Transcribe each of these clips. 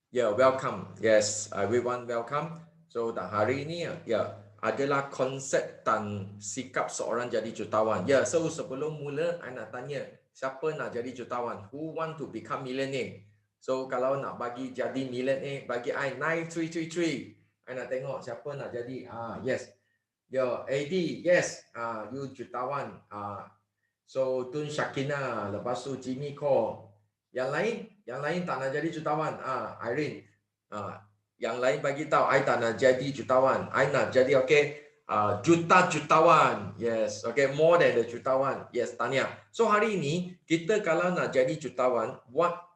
Ya, welcome. Yes, everyone welcome. So, hari ini ya adalah konsep dan sikap seorang jadi jutawan. Ya, so sebelum mula, I nak tanya, siapa nak jadi jutawan? Who want to become millionaire? So, kalau nak bagi jadi millionaire, bagi I 9333. I nak tengok siapa nak jadi. Yes. Ya, AD, yes. You jutawan. So, Tun Shakina, lepas tu Jimmy Cole. Yang lain tak nak jadi jutawan. Irene. Yang lain bagi tahu I tak nak jadi jutawan. I nak jadi jutawan. Yes, more than the jutawan. Yes, Tanya. So hari ini kita kalau nak jadi jutawan,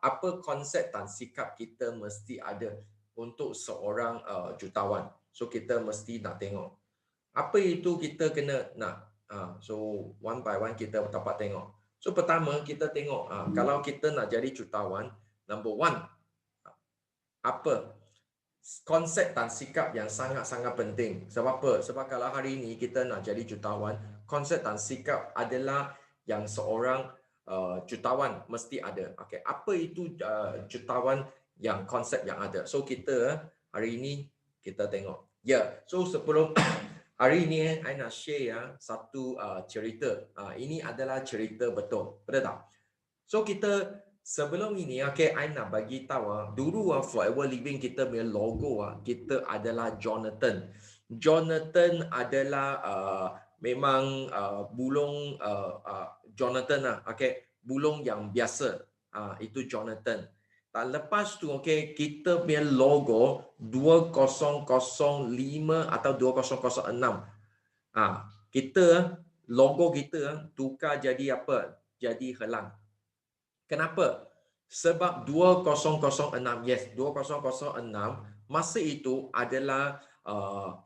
apa konsep dan sikap kita mesti ada untuk seorang jutawan. So kita mesti nak tengok. Apa itu kita kena nak. So one by one kita dapat tengok. So pertama kita tengok kalau kita nak jadi jutawan, number one, apa konsep dan sikap yang sangat-sangat penting. Sebab apa? Sebab kalau hari ini kita nak jadi jutawan, konsep dan sikap adalah yang seorang jutawan mesti ada. Okey, apa itu jutawan yang konsep yang ada? So kita hari ini kita tengok. Ya, so sebelum hari ini I nak share satu cerita. Ini adalah cerita betul. Betul tak? So kita sebelum ini I nak bagi tahu dulu Forever Living kita punya logo kita adalah Jonathan. Jonathan adalah memang bulung Jonathan bulung yang biasa. Itu Jonathan. Dan lepas tu kita punya logo 2005 atau 2006. Kita logo kita tukar jadi apa? Jadi helang. Kenapa? Sebab 2006, yes, 2006 masa itu adalah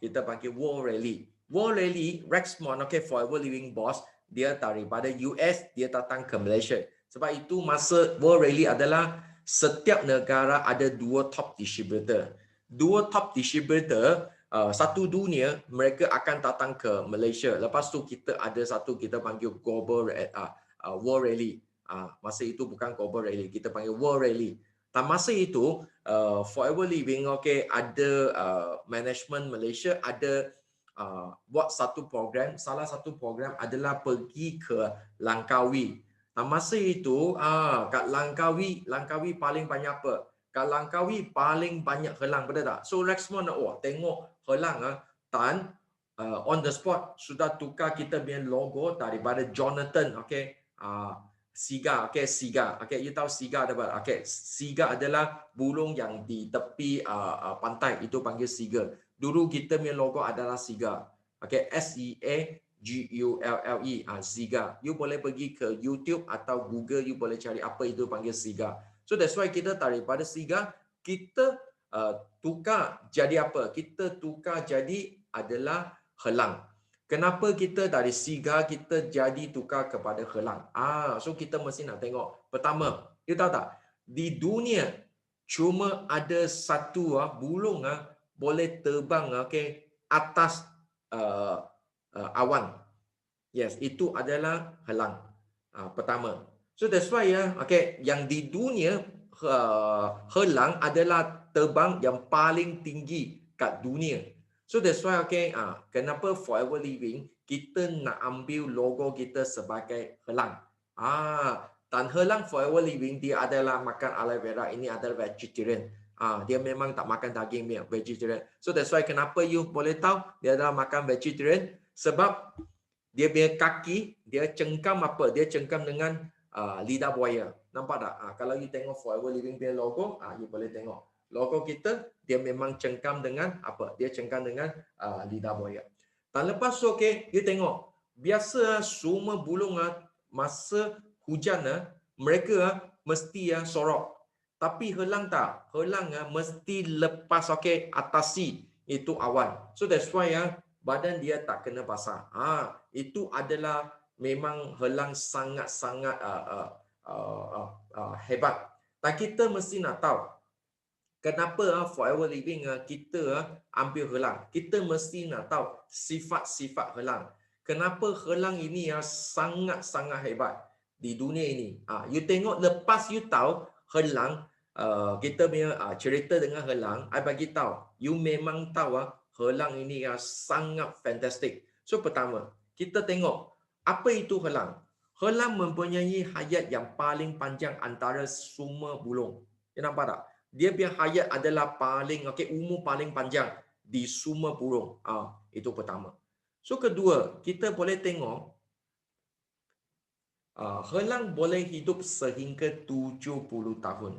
kita panggil World Rally. World Rally, Rexmond, Forever Living Boss, dia daripada US, dia datang ke Malaysia. Sebab itu masa World Rally adalah setiap negara ada dua top distributor. Dua top distributor satu dunia, mereka akan datang ke Malaysia. Lepas tu kita ada satu kita panggil Global World Rally. Masa itu bukan Global Rally, kita panggil World Rally. Dan masa itu Forever Living ada management Malaysia ada buat satu program. Salah satu program adalah pergi ke Langkawi. Dan masa itu kat Langkawi paling banyak apa? Kat Langkawi paling banyak helang, betul tak? So Rexmond tengok helang dan on the spot sudah tukar kita punya logo daripada Jonathan, Siga, Siga. You tahu Siga ada apa? Siga adalah burung yang di tepi pantai, itu panggil Siga. Dulu kita punya logo adalah Siga. SEAGULLE, Siga. You boleh pergi ke YouTube atau Google, you boleh cari apa itu panggil Siga. So that's why kita daripada Siga, kita tukar jadi apa? Kita tukar jadi adalah helang. Kenapa kita dari Siga kita jadi tukar kepada helang? So kita mesti nak tengok. Pertama, you tahu tak? Di dunia cuma ada satu burung boleh terbang atas awan. Yes, itu adalah helang. Pertama. So that's why yang di dunia helang adalah terbang yang paling tinggi kat dunia. So that's why kenapa Forever Living kita nak ambil logo kita sebagai helang. Dan helang Forever Living dia adalah makan aloe vera, ini adalah vegetarian. Dia memang tak makan daging, vegetarian. So that's why kenapa you boleh tahu dia adalah makan vegetarian, sebab dia punya kaki dia cengkam apa? Dia cengkam dengan lidah buaya. Nampak tak? Kalau you tengok Forever Living punya logo, you boleh tengok. Logo kita dia memang cengkam dengan apa? Dia cengkam dengan lidah buaya. Dan lepas tu you tengok biasa semua burung masa hujan mereka mesti sorok. Tapi helang tak? Helang mesti lepas atasi itu awan. So that's why badan dia tak kena basah. Itu adalah memang helang sangat-sangat hebat. Dan kita mesti nak tahu kenapa Forever Living kita ambil helang. Kita mesti nak tahu sifat-sifat helang. Kenapa helang ini sangat-sangat hebat di dunia ini. You tengok lepas you tahu helang kita punya cerita dengan helang, I bagi tahu, you memang tahu helang ini sangat fantastik. So pertama, kita tengok apa itu helang. Helang mempunyai hayat yang paling panjang antara semua burung. You nampak tak? Dia punya hayat adalah umur paling panjang di semua burung. Itu pertama. So kedua, kita boleh tengok helang boleh hidup sehingga 70 tahun.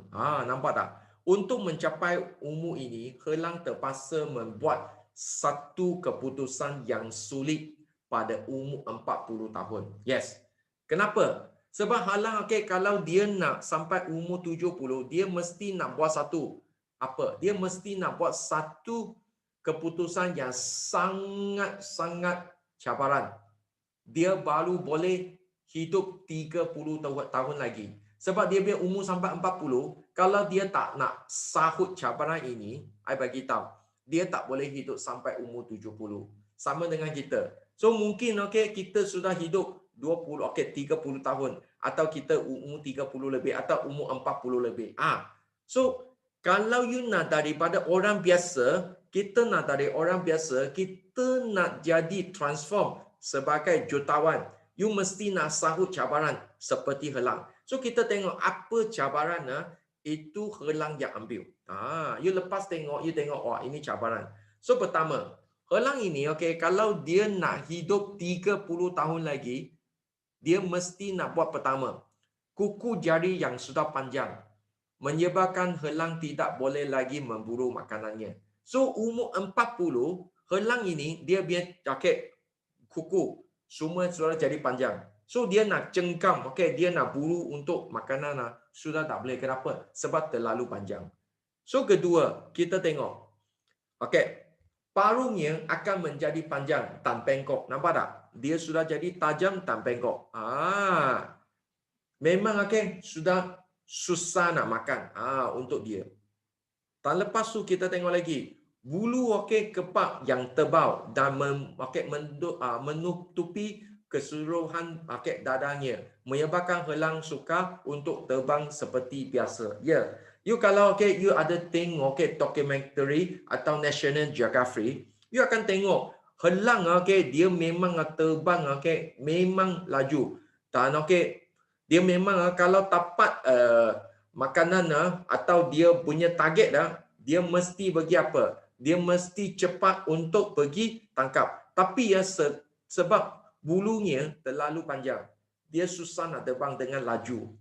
Nampak tak? Untuk mencapai umur ini, helang terpaksa membuat satu keputusan yang sulit pada umur 40 tahun. Yes. Kenapa? Sebab helang kalau dia nak sampai umur 70, dia mesti nak buat satu. Apa? Dia mesti nak buat satu keputusan yang sangat-sangat cabaran. Dia baru boleh hidup 30 tahun lagi. Sebab dia punya umur sampai 40, kalau dia tak nak sahut cabaran ini, I bagi tahu, dia tak boleh hidup sampai umur 70. Sama dengan kita. So mungkin kita sudah hidup 20, 30 tahun atau kita umur 30 lebih atau umur 40 lebih. So kalau you nak daripada orang biasa, kita nak jadi transform sebagai jutawan. You mesti nak sahut cabaran seperti helang. So kita tengok apa cabaran itu helang yang ambil. You lepas tengok, you tengok, ini cabaran. So pertama, helang ini kalau dia nak hidup 30 tahun lagi, dia mesti nak buat pertama, kuku jari yang sudah panjang menyebabkan helang tidak boleh lagi memburu makanannya. So umur 40, helang ini dia biar kuku semua sudah jadi panjang. So dia nak cengkam, dia nak buru untuk makanan sudah tak boleh. Kenapa? Sebab terlalu panjang. So kedua, kita tengok. Paruhnya akan menjadi panjang dan bengkok. Nampak tak? Dia sudah jadi tajam dan bengkok. Memang sudah susah nak makan untuk dia. Dan lepas tu kita tengok lagi. Bulu kepak yang tebal dan menutupi keseluruhan dadanya menyebabkan helang sukar untuk terbang seperti biasa. You kalau you ada tengok documentary atau National Geographic, you akan tengok helang dia memang terbang memang laju. Dan dia memang kalau dapat makanan atau dia punya target dia mesti bagi apa? Dia mesti cepat untuk pergi tangkap. Tapi sebab bulunya terlalu panjang, dia susah nak terbang dengan laju.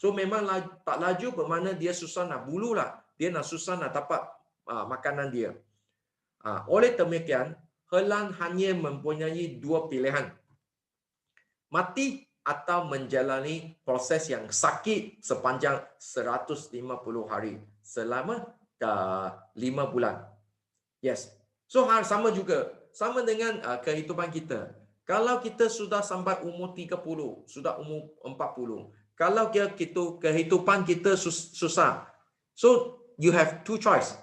So memang tak laju bermakna dia susah nak bulu lah. Dia nak susah nak dapat makanan dia. Oleh demikian, helang hanya mempunyai dua pilihan. Mati atau menjalani proses yang sakit sepanjang 150 hari selama 5 bulan. Yes. So sama juga. Sama dengan kehidupan kita. Kalau kita sudah sampai umur 30, sudah umur 40. Kalau kehidupan kita susah. So you have two choice.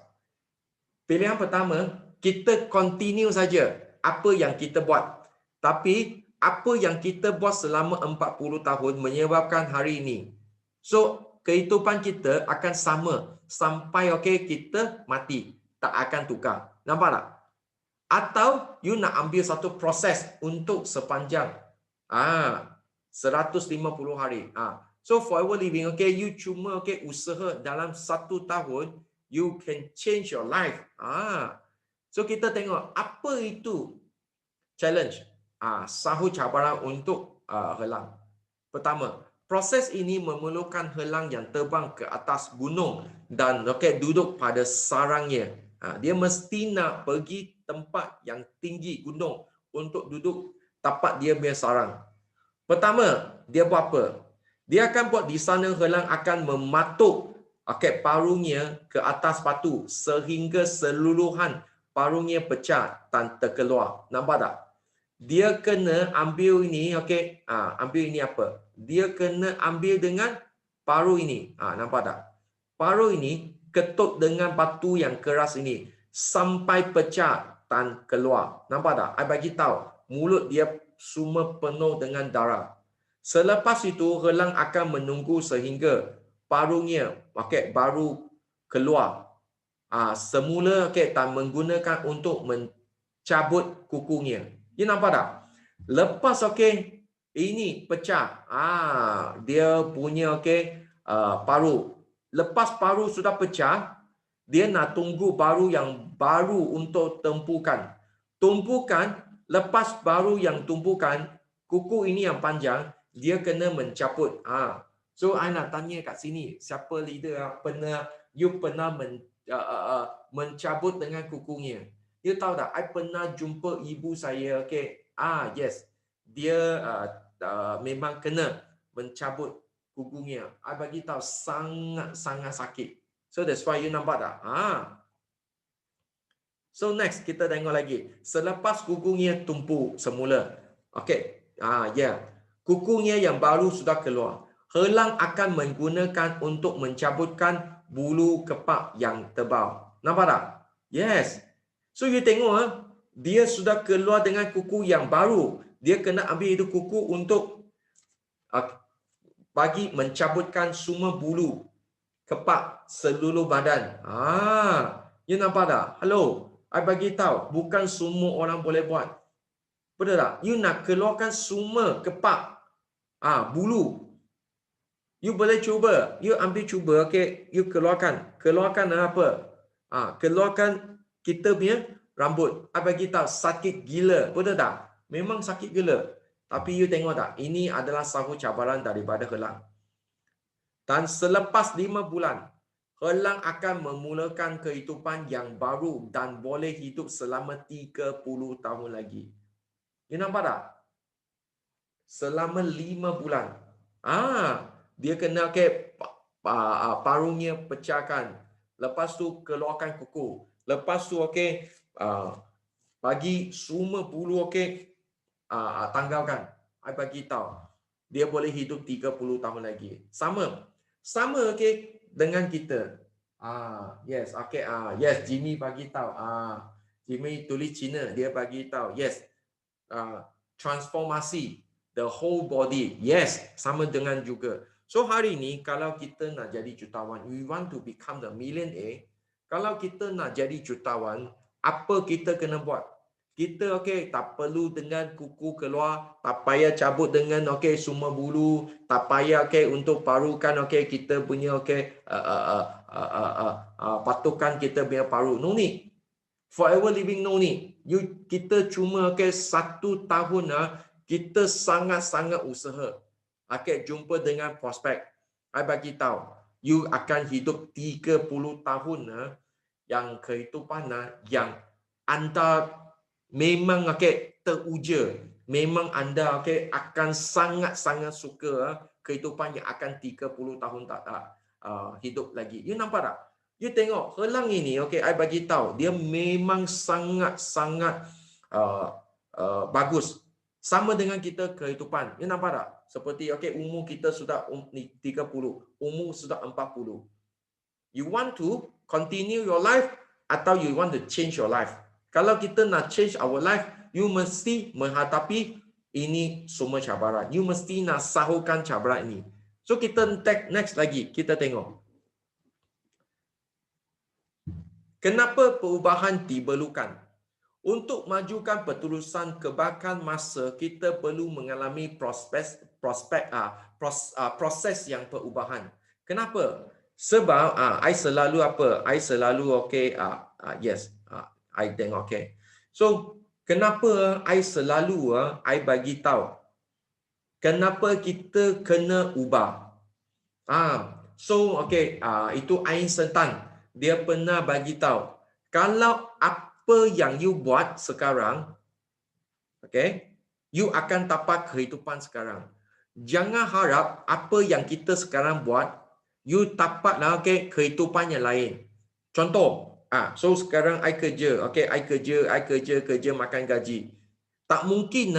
Pilihan pertama, kita continue saja apa yang kita buat. Tapi apa yang kita buat selama 40 tahun menyebabkan hari ini. So kehidupan kita akan sama sampai kita mati. Tak akan tukar. Nampak tak? Atau you nak ambil satu proses untuk sepanjang 150 hari. So forever living, you cuma usaha dalam 1 tahun, you can change your life. So kita tengok apa itu challenge. Sahut cabaran untuk helang. Pertama, proses ini memerlukan helang yang terbang ke atas gunung dan duduk pada sarangnya. Dia mesti nak pergi tempat yang tinggi gunung untuk duduk tapak dia punya sarang. Pertama, dia buat apa? Dia akan buat di sana helang akan mematuk paruhnya ke atas batu sehingga seluruhan paruhnya pecah dan terkeluar. Nampak tak? Dia kena ambil ini, ambil ini apa? Dia kena ambil dengan paruh ini. Nampak tak? Paruh ini ketut dengan batu yang keras ini sampai pecah dan keluar. Nampak tak? I bagi tahu, mulut dia semua penuh dengan darah. Selepas itu, helang akan menunggu sehingga paruhnya baru keluar. Semula tak menggunakan untuk mencabut kukunya. You nampak tak? Lepas ini pecah. Dia punya paruh. Lepas paruh sudah pecah, dia nak tunggu baru yang baru untuk tumpukan. Tumpukan, lepas baru yang tumpukan, kuku ini yang panjang, dia kena mencabut. So, I nak tanya kat sini, siapa leader you pernah mencabut dengan kukunya? You tahu tak, I pernah jumpa ibu saya, yes, dia memang kena mencabut kukunya. I bagi tahu sangat-sangat sakit. So that's why you nampak tak? So next kita tengok lagi. Selepas kukunya tumpu semula. Kukunya yang baru sudah keluar. Helang akan menggunakan untuk mencabutkan bulu kepak yang tebal. Nampak tak? Yes. So you tengok, dia sudah keluar dengan kuku yang baru. Dia kena ambil itu kuku untuk bagi mencabutkan semua bulu kepak seluruh badan. You nampak tak? Hello, I bagi tahu, bukan semua orang boleh buat. Betul tak? You nak keluarkan semua kepak, bulu. You boleh cuba. You ambil cuba, you keluarkan. Keluarkan apa? Keluarkan kita punya rambut. I bagi tahu, sakit gila. Betul tak? Memang sakit gila. Tapi you tengok tak? Ini adalah satu cabaran daripada helang. Dan selepas 5 bulan, helang akan memulakan kehidupan yang baru dan boleh hidup selama 30 tahun lagi. You nampak tak? Selama 5 bulan. Dia kena paruhnya pecahkan. Lepas tu keluarkan kuku. Lepas tu bagi semua bulu tanggalkan. I bagi tahu. Dia boleh hidup 30 tahun lagi. Sama dengan kita. Yes, yes, Jimmy bagi tahu. Jimmy tulis Cina, dia bagi tahu. Yes. Transformasi the whole body. Yes, sama dengan juga. So hari ini kalau kita nak jadi jutawan, we want to become the millionaire. Kalau kita nak jadi jutawan, apa kita kena buat? Kita tak perlu dengan kuku keluar, tak payah cabut dengan semua bulu, tak payah untuk parukan kita punya patukan kita punya paruh. No need. Forever living no need. Kita cuma 1 tahun kita sangat-sangat usaha. Jumpa dengan prospek. I bagi tahu, you akan hidup 30 tahun yang kehidupan yang anda memang teruja. Memang anda akan sangat-sangat suka kehidupan yang akan 30 tahun hidup lagi. You nampak tak? You tengok helang ini, I bagi tahu, dia memang sangat-sangat bagus. Sama dengan kita kehidupan. You nampak tak? Seperti umur kita sudah 30, umur sudah 40. You want to continue your life atau you want to change your life? Kalau kita nak change our life, you mesti menghadapi ini semua cabaran. You mesti nak sahurkan cabaran ini. So kita next lagi, kita tengok. Kenapa perubahan diperlukan? Untuk majukan perterusan kebaikan masa, kita perlu mengalami proses yang perubahan. Kenapa? Sebab I selalu yes, I tengok So, kenapa I selalu I bagi tahu? Kenapa kita kena ubah? So, itu Einstein. Dia pernah bagi tahu, kalau apa yang you buat sekarang, you akan dapat kehidupan sekarang. Jangan harap apa yang kita sekarang buat, you dapat kehidupan yang lain. Contoh, so sekarang I kerja, I kerja makan gaji. Tak mungkin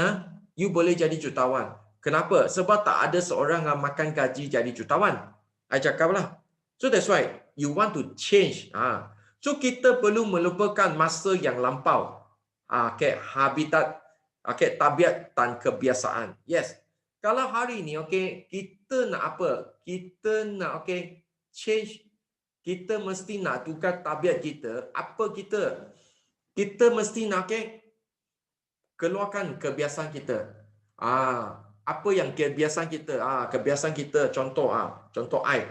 you boleh jadi jutawan. Kenapa? Sebab tak ada seorang yang makan gaji jadi jutawan. I cakaplah. So that's why you want to change. So kita perlu melupakan masa yang lampau. Habitat, tabiat dan kebiasaan. Yes. Kalau hari ini kita nak apa? Kita nak change, kita mesti nak tukar tabiat kita. Apa kita mesti nak keluarkan kebiasaan kita. Apa yang kebiasaan kita? Kebiasaan kita contoh contoh I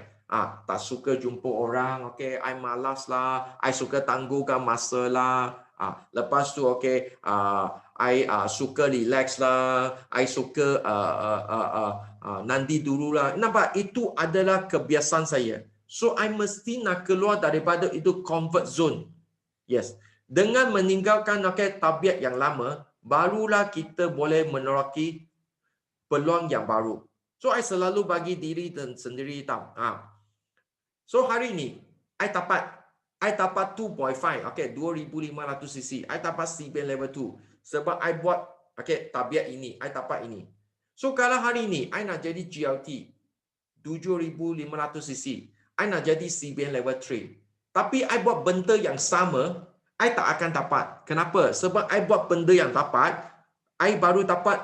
tak suka jumpa orang, okey, I malas lah, I suka tangguhkan masa lah. Lepas tu I suka relax lah, I suka nanti dululah. Nampak, itu adalah kebiasaan saya. So I mesti nak keluar daripada itu comfort zone. Yes. Dengan meninggalkan tabiat yang lama, barulah kita boleh meneroki peluang yang baru. So I selalu bagi diri dan sendiri tahu. So hari ni I dapat 2.5, 2500 cc. I dapat CBN level 2 sebab I buat tabiat ini, I dapat ini. So kalau hari ni I nak jadi GLT 7500 cc, I nak jadi CBN level 3. Tapi I buat benda yang sama, I tak akan dapat. Kenapa? Sebab I buat benda yang dapat, I baru dapat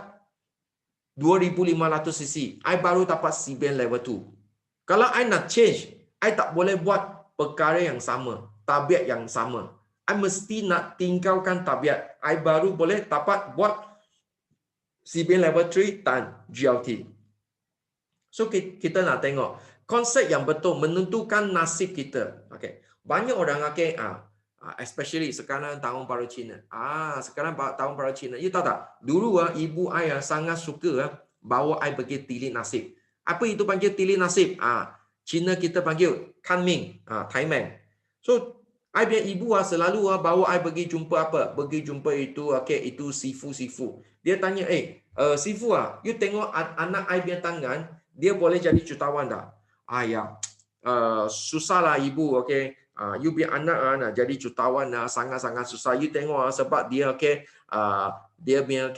2500 cc. I baru dapat CBN level 2. Kalau I nak change, I tak boleh buat perkara yang sama, tabiat yang sama. I mesti nak tinggalkan tabiat. I baru boleh dapat buat CBN level 3 dan GLT. So kita nak tengok konsep yang betul menentukan nasib kita. Banyak orang especially sekarang tahun baru Cina. Sekarang tahun baru Cina. You tahu tak? Dulu ibu I sangat suka bawa I pergi tilih nasib. Apa itu panggil tilih nasib? Cina kita panggil Kanming, Thailand. So I punya ibu selalu bawa I pergi jumpa apa? Pergi jumpa itu itu sifu. Dia tanya, sifu you tengok anak I punya tangan, dia boleh jadi jutawan dah. Susahlah ibu, you punya anak nak jadi jutawan sangat-sangat susah. You tengok sebab dia dia punya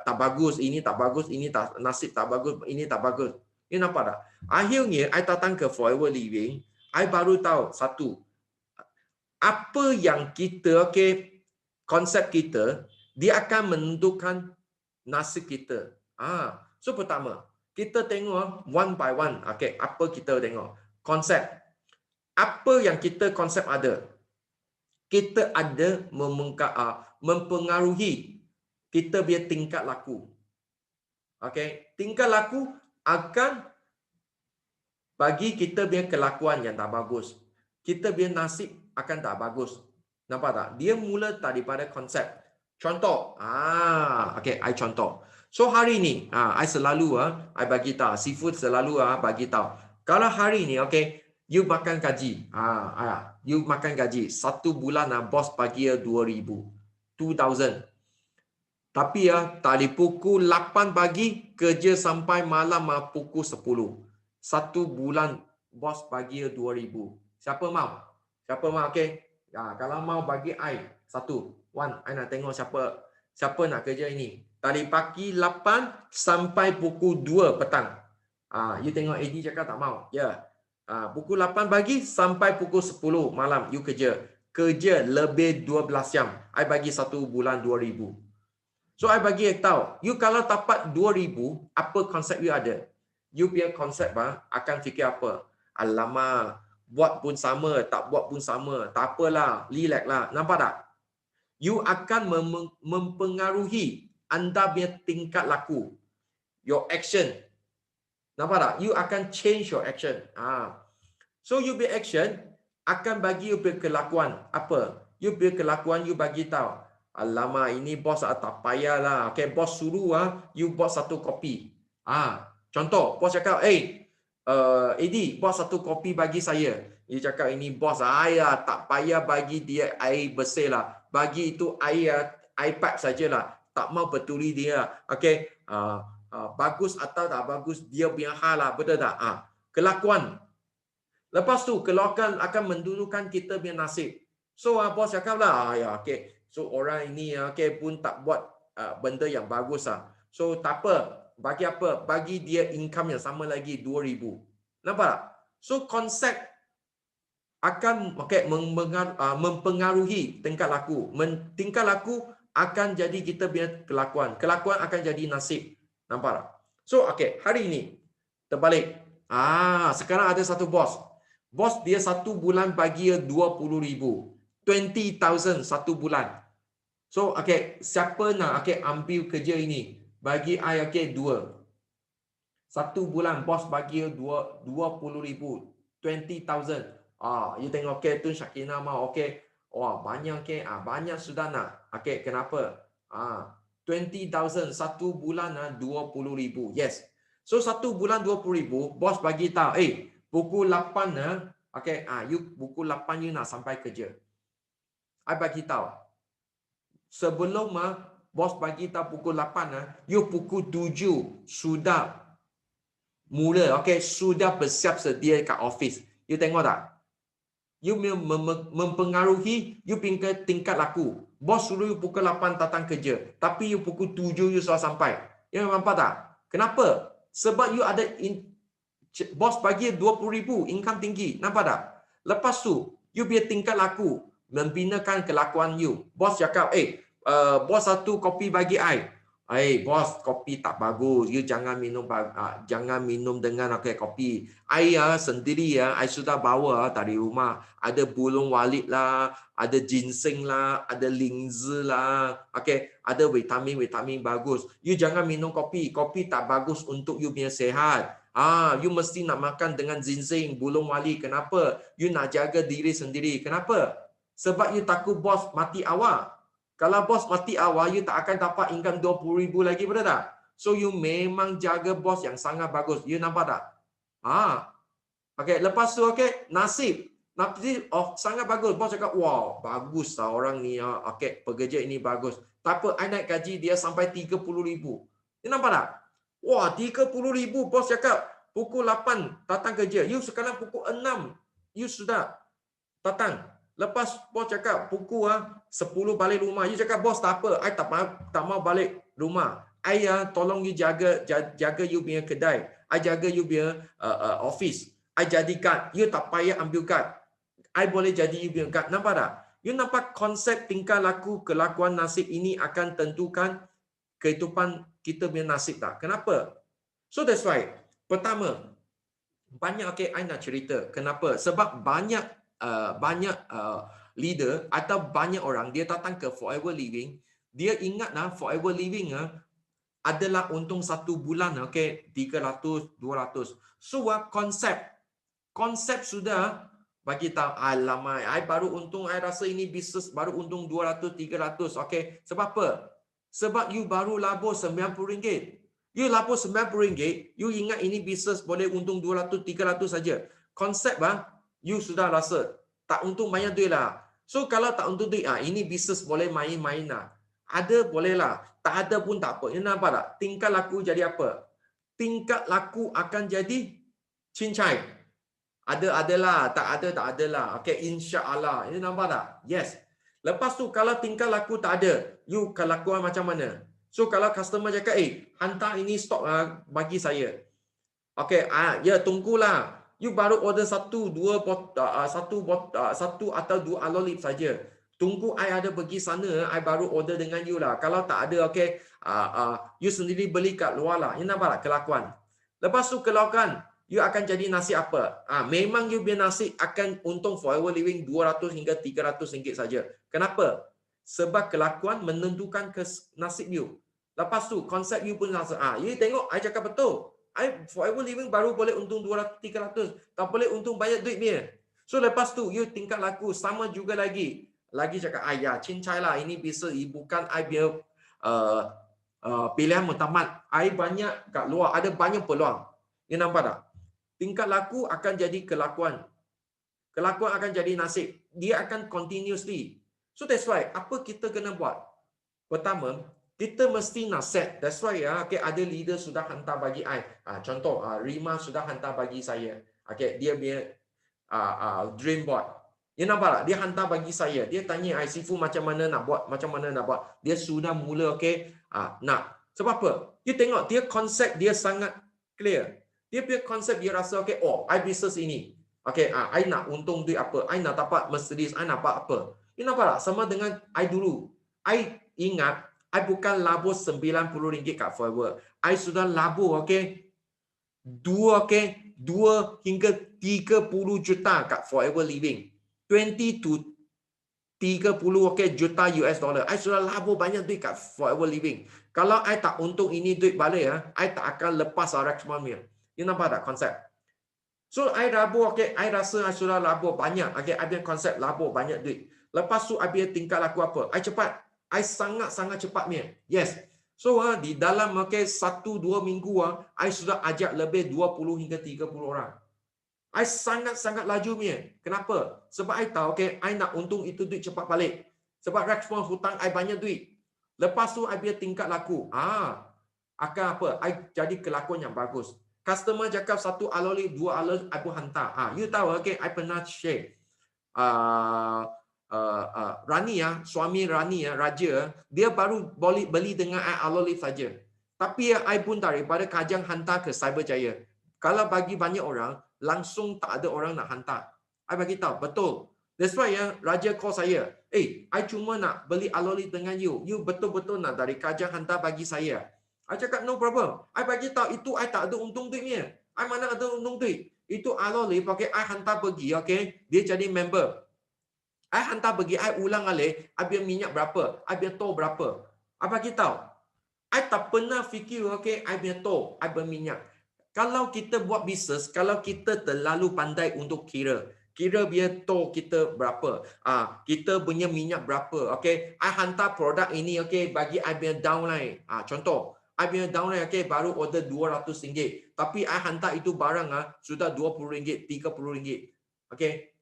tak bagus, ini tak bagus, ini tak, nasib tak bagus, ini tak bagus. You nampak tak? Akhirnya I datang ke Forever Living, I baru tahu satu, apa yang kita konsep kita, dia akan menentukan nasib kita. So pertama, kita tengok one by one. Apa kita tengok? Konsep. Apa yang kita konsep ada? Kita ada mempengaruhi kita punya tingkat laku. Tingkat laku akan bagi kita punya kelakuan yang tak bagus. Kita punya nasib akan tak bagus. Nampak tak? Dia mula daripada konsep. Contoh. I contoh. So hari ni, I selalu I bagi tahu, seafood selalu bagi tahu. Kalau hari ni, you makan gaji. You makan gaji. 1 bulan bos bagi 2,000. Tapi dari pukul 8 pagi kerja sampai malam pukul 10. 1 bulan bos bagi 2,000. Siapa mau? Siapa mau? Kalau mau bagi I satu. I nak tengok siapa nak kerja ini. Dari pagi 8 sampai pukul 2 petang. You tengok AD cakap tak mau. Pukul 8 pagi sampai pukul 10 malam you kerja. Kerja lebih 12 jam. I bagi 1 bulan 2,000. So I bagi tahu, you kalau dapat 2,000, apa konsep you ada? You punya konsep akan fikir apa? Alamak, buat pun sama, tak buat pun sama. Tak apalah, relax lah. Nampak tak? You akan mempengaruhi anda punya tingkat laku. Your action. Nampak tak? You akan change your action. So you punya action akan bagi you punya kelakuan. Apa? You punya kelakuan you bagi tahu. Alamak, ini bos tak payahlah. Bos suruh you buat 1 kopi. Contoh, bos cakap, Eddie, buat 1 kopi bagi saya. You cakap, ini bos, tak payah bagi dia air bersih lah. Bagi itu air pipe sajalah. Tak mau peduli dia. Bagus atau tak bagus, dia punya hal lah. Betul tak? Kelakuan. Lepas tu, kelakuan akan menentukan kita punya nasib. So, bos cakap lah, so orang ini pun tak buat benda yang bagus lah. So tak apa. Bagi apa? Bagi dia income yang sama lagi 2,000. Nampak tak? So konsep akan mempengaruhi tingkat laku. Tingkat laku akan jadi kita punya kelakuan. Kelakuan akan jadi nasib. Nampak tak? So hari ini terbalik. Sekarang ada satu bos. Bos dia satu bulan bagi 20,000. 20,000 satu bulan. So, okay, siapa nak ambil kerja ini? Bagi I, dua. Satu bulan bos bagi 20,000. 20,000. You tengok, tu Syakina mau, wah, banyak, banyak sudah nak. Kenapa? 20,000 satu bulan 20,000. Yes. So, satu bulan 20,000, bos bagi tahu, pukul 8 you pukul 8 you nak sampai kerja. I bagi tahu. Sebelum bos bagi tahu pukul 8 you pukul 7 sudah mula, sudah bersiap sedia kat office. You tengok tak? You mempengaruhi you tingkat laku. Bos suruh you pukul 8 datang kerja, tapi you pukul 7 you sudah sampai. You nampak tak? Kenapa? Sebab you ada bos bagi 20,000, income tinggi. Nampak tak? Lepas tu, you biar tingkat laku membinakan kelakuan you. Bos cakap, bos satu kopi bagi I. Bos, kopi tak bagus. You jangan minum dengan kopi. I sendiri I sudah bawa dari rumah. Ada bulung walit lah, ada ginseng lah, ada linzi lah. Ada vitamin bagus. You jangan minum kopi. Kopi tak bagus untuk you punya sehat. You mesti nak makan dengan ginseng, bulung wali. Kenapa? You nak jaga diri sendiri. Kenapa? Sebab you takut bos mati awal. Kalau bos mati awal, you tak akan dapat income 20,000 lagi, betul tak? So, you memang jaga bos yang sangat bagus. You nampak tak? Lepas tu, nasib. Sangat bagus. Bos cakap, wow, bagus lah orang ni. Pekerja ini bagus. Tak apa, I naik gaji dia sampai 30,000. You nampak tak? Wah, 30,000. Bos cakap, pukul 8 datang kerja. You sekarang pukul 6. You sudah datang. Lepas bos cakap pukul 10 balik rumah. You cakap, bos tak apa. I tak mau balik rumah. I tolong you jaga you punya kedai. I jaga you punya office. I jadi guard. You tak payah ambil guard. I boleh jadi you punya guard. Nampak tak? You nampak konsep tingkah laku, kelakuan, nasib ini akan tentukan kehidupan kita punya nasib tak? Kenapa? So that's why. Pertama, banyak I nak cerita. Kenapa? Sebab banyak leader atau banyak orang dia datang ke Forever Living, dia ingat Forever Living adalah untung satu bulan 300 200. So konsep sudah bagi tahu, alamak, I baru untung, I rasa ini bisnes baru untung 200 300. Sebab apa? Sebab you baru labur RM90. You labur RM90, you ingat ini bisnes boleh untung 200 300 saja. Konsep you sudah rasa tak untung banyak duit lah. So kalau tak untung duit, ini bisnes boleh main-main lah. Ada boleh lah. Tak ada pun tak apa. You nampak tak? Tingkah laku jadi apa? Tingkat laku akan jadi cincai. Adalah, tak adalah. InsyaAllah. You nampak tak? Yes. Lepas tu kalau tingkah laku tak ada, you kelakuan macam mana? So kalau customer cakap, hantar ini stok bagi saya. Ya tunggulah. You baru order satu atau dua alolip saja. Tunggu I ada pergi sana, I baru order dengan you lah. Kalau tak ada, you sendiri beli kat luar lah. You nampak tak kelakuan? Lepas tu kelakuan, you akan jadi nasi apa? Memang you punya nasi akan untung Forever Living 200 hingga 300 ringgit saja. Kenapa? Sebab kelakuan menentukan nasib you. Lepas tu, konsep you pun rasa, you tengok, I cakap betul. I Forever Living baru boleh untung 200 300, tak boleh untung banyak duit dia. So lepas tu you tingkat laku sama juga lagi cakap cincai lah, ini bisa bukan I punya pilihan mutamat. I banyak kat luar, ada banyak peluang. You nampak tak? Tingkat laku akan jadi kelakuan akan jadi nasib. Dia akan continuously. So that's why apa kita kena buat? Pertama, kita mesti nak set. That's why ada leader sudah hantar bagi I. Contoh, Rima sudah hantar bagi saya. Dia punya dream board. You nampak tak? Dia hantar bagi saya. Dia tanya I, Sifu macam mana nak buat? Dia sudah mula nak. Sebab apa? You tengok, dia konsep dia sangat clear. Dia punya konsep dia rasa, I business ini. I nak untung duit apa? I nak dapat Mercedes, I nak dapat apa? You nampak tak? Sama dengan I dulu. I ingat, I bukan labur RM90 kat Forever. I sudah labur, 2 2 hingga 30 juta kat Forever Living. 20 to 30 juta US dollar. I sudah labur banyak duit kat Forever Living. Kalau I tak untung ini duit balik I tak akan lepas Rexmond punya. You nampak tak konsep? So I labur I rasa I sudah labur banyak. I punya konsep labur banyak duit. Lepas tu I punya tingkat laku apa? I cepat. I sangat-sangat cepat punya. Yes. So di dalam 1-2 minggu I sudah ajak lebih 20 hingga 30 orang. I sangat-sangat laju punya. Kenapa? Sebab I tahu I nak untung itu duit cepat balik. Sebab Rexmond hutang I banyak duit. Lepas tu I biar tingkat laku. Akan apa? I jadi kelakuan yang bagus. Customer cakap 1 aloli, 2 aloli, I pun hantar. You tahu I pernah share. Rani suami Rani Raja, dia baru boleh beli dengan I aloli saja. Tapi I pun daripada Kajang hantar ke Cyberjaya. Kalau bagi banyak orang, langsung tak ada orang nak hantar. I bagi tahu, betul. That's why Raja call saya. I cuma nak beli aloli dengan you. You betul-betul nak dari Kajang hantar bagi saya. I cakap no problem. I bagi tahu itu I tak ada untung duitnya. I mana ada untung duit. Itu aloli pakai I hantar pergi, dia jadi member. I hantar pergi, I ulang alik, I biar minyak berapa, I biar tol berapa. I bagi tahu. I tak pernah fikir, I biar tol, I berminyak. Kalau kita buat bisnes, kalau kita terlalu pandai untuk kira biar tol kita berapa, kita punya minyak berapa, I hantar produk ini, bagi I biar downline. Contoh, I biar downline, baru order RM200, tapi I hantar itu barang sudah RM20, RM30.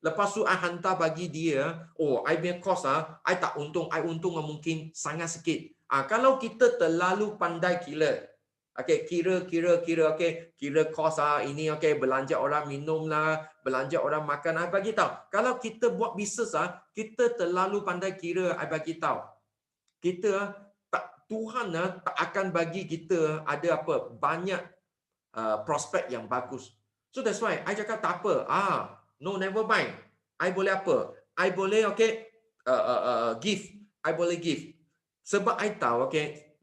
Lepas tu I hantar bagi dia, I punya cost I tak untung, I untung mungkin sangat sikit. Kalau kita terlalu pandai kira, kira kos ini, belanja orang minum lah, belanja orang makan, I bagi tahu. Kalau kita buat bisnes kita terlalu pandai kira, I bagi tahu. Kita Tuhan tak akan bagi kita ada apa banyak prospek yang bagus. So that's why I cakap tak apa. No, never mind. I boleh apa? I boleh give. I boleh give. Sebab I tahu